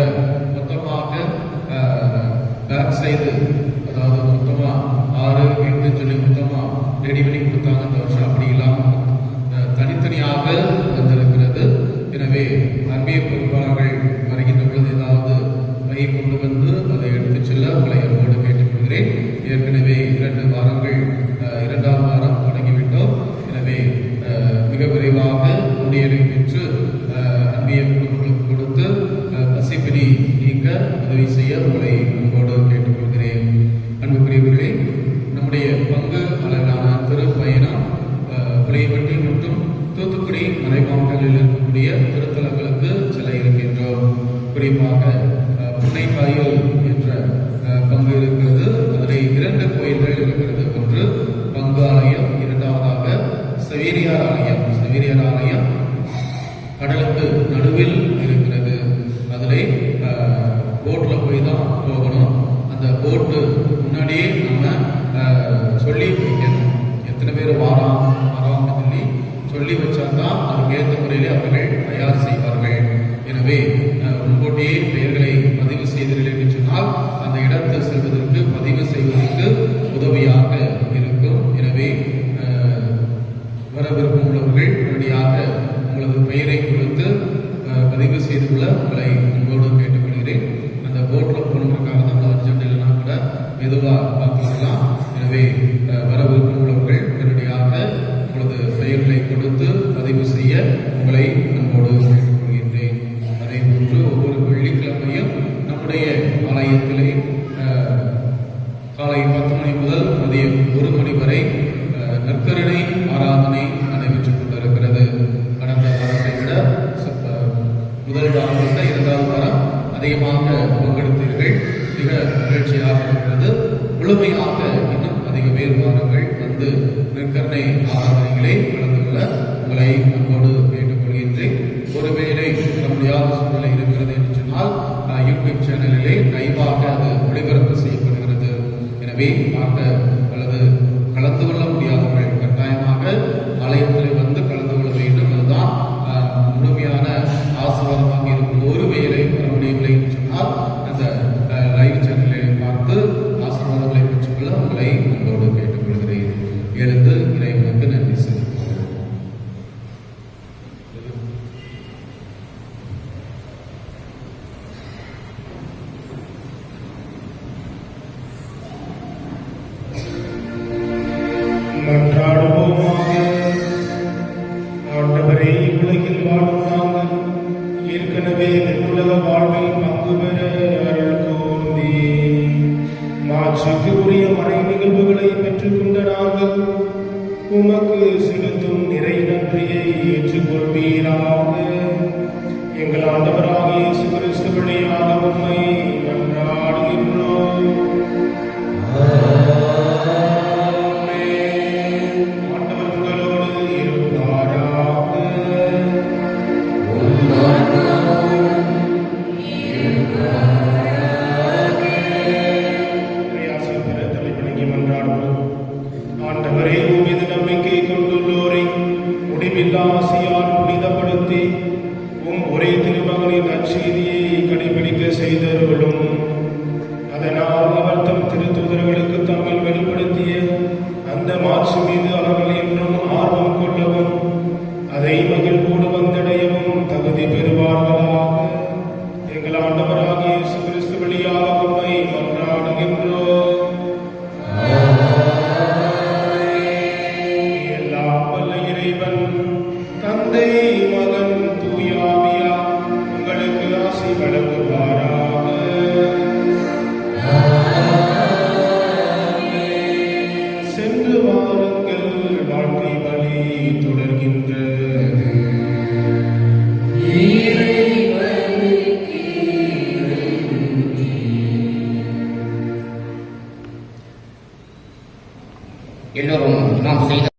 மொத்தமாக பேக் செய்து, அதாவது மொத்தமா 6-8 சொல்லி மொத்தமா ரெடி பண்ணி கொடுத்தாங்க. இந்த வருஷம் அப்படி இல்லாமல் தனித்தனியாக வந்திருக்கிறது. எனவே அன்பிய பொறுப்பாளர்கள் வருகின்ற பொழுது ஏதாவது வகை கொண்டு வந்து அதை எடுத்துச் செல்ல உங்களை அன்போடு கேட்டுக்கொள்கிறேன். ஏற்கனவே 2 வாரங்கள் 2ஆம் வாரம் தொடங்கிவிட்டோம். எனவே மிக விரைவாக உண்டியலை பெற்று அன்பிய குடும்பங்களுக்கு கொடுத்து பசிப்பிடி நீக்க உதவி செய்ய உங்களை அன்போடு கேட்டுக்கொள்கிறேன். அன்புக்குரியவர்களே, நம்முடைய பங்கு அளவிலான திருப்பயணம் புளியப்பட்டி மற்றும் தூத்துக்குடி மறைமாவட்டங்களில் இருக்கக்கூடிய திருத்தலங்களுக்கு செல்ல இருக்கின்றோம். குறிப்பாக புன்னைக்காயல் என்ற பங்கு இருக்கிறது. அதில் 2 கோயில்கள் இருக்கிறது. ஒன்று பங்கு ஆலயம், இரண்டாவதாக செவேரியார் ஆலயம். செவேரியார் ஆலயம் கடலுக்கு நடுவில் போகணும். அந்த போட்டு முன்னாடியே நம்ம சொல்லி வைக்கணும். எத்தனை பேர் வராங்கன்னு சொல்லி வச்சால்தான் அதுக்கேற்ற முறையிலே அவர்கள் தயார் செய்வார்கள். எனவே முன்கூட்டியே பெயர்களை பதிவு செய்தீர்கள் என்று சொன்னால் அந்த இடத்தை செல்வதற்கு பதிவு செய்வதற்கு உதவியாக இருக்கும். எனவே வரவிருக்கும் உள்ளவர்கள் உடனடியாக உங்களது பெயரை கொடுத்து பதிவு செய்து கொள்ள உங்களை உங்களோடு கேட்டுக்கொள்கிறேன். அந்த போட்டில் போனதற்காக தான் அர்ஜென்ட் இல்லைனா கூட மெதுவாக பார்த்துக்கலாம். எனவே வரவிருக்கும் உள்ளவர்கள் உடனடியாக உங்களது பெயர்களை கொடுத்து பதிவு செய்ய உங்களை அன்போடு கேட்டுக்கொள்கின்றேன். அதே போன்று ஒவ்வொரு வெள்ளிக்கிழமையும் நம்முடைய ஆலயத்திலே காலை 10 மணி முதல் மதியம் 1 மணி வரை நற்கருணை ஆராதனை நடைபெற்றுக் கொண்டிருக்கிறது. கடந்த வாரத்தை விட முதல் வாரத்தை விட 2வது வாரம் அதிகமாக பங்கெடுத்தீர்கள். மிக மகிழ்ச்சியாக இருக்கிறது. முழுமையாக இன்னும் அதிக பேர் வாரங்கள் வந்து நற்கருணை ஆராதனைகளை கலந்து கொள்ள உங்களை அன்போடு கேட்டுக்கொள்கின்றேன். ஒருவேளை நம்முடைய சூழ்நிலை இருக்கிறது என்று சொன்னால் யூடியூப் சேனலிலே லைவாக அது ஒளிபரப்பு செய்யப்படுகிறது. எனவே பார்க்க அல்லது கலந்து கொள்ள முடியாதவர்கள் கட்டாயமாக ஆலயத்தில் வந்து கலந்து கொள்ள வேண்டும். அதுதான் முழுமையான ஆசீர்வாதமாக இருக்கும். ஒருவேளை வர முடியவில்லை என்று சொன்னால் அந்த லைவ் சேனலை பார்த்து ஆசீர்வாதங்களை பெற்றுக்கொள்ள உங்களை அன்போடு கேட்டுக்கொள்கிறேன். எழுந்து இறைவனுக்கு நன்றி செலுத்துகிறேன். மன்றாடுவோமாக. ஆண்டவரே, உலகில் வாழும் நாங்கள் ஏற்கனவே உலக வாழ்வில் பங்கு பெற அருள் கூர்ந்தீ. மாற்றுக்கு உரிய மறை நிகழ்வுகளை பெற்றுக்கொண்ட நாங்கள் உமக்கு செலுத்தும் நிறை நன்றியை ஏற்றுக்கொள்வீராக. எங்கள் ஆண்டவராகிய இயேசு கிறிஸ்து வழியாக உம்மை மன்றாடுகின்றோம். ஆண்டவர் உங்களோடு இருப்பாராக. இறையாசிர் பெற தலைவணங்கி மன்றாடுவோம். ஆண்டவரே, உமது நம்பிக்கை கொண்டுள்ளோரை முடிவில்லா ஆசையால் புனிதப்படுத்தி ஒரே திருமகனின் நற்செய்தியை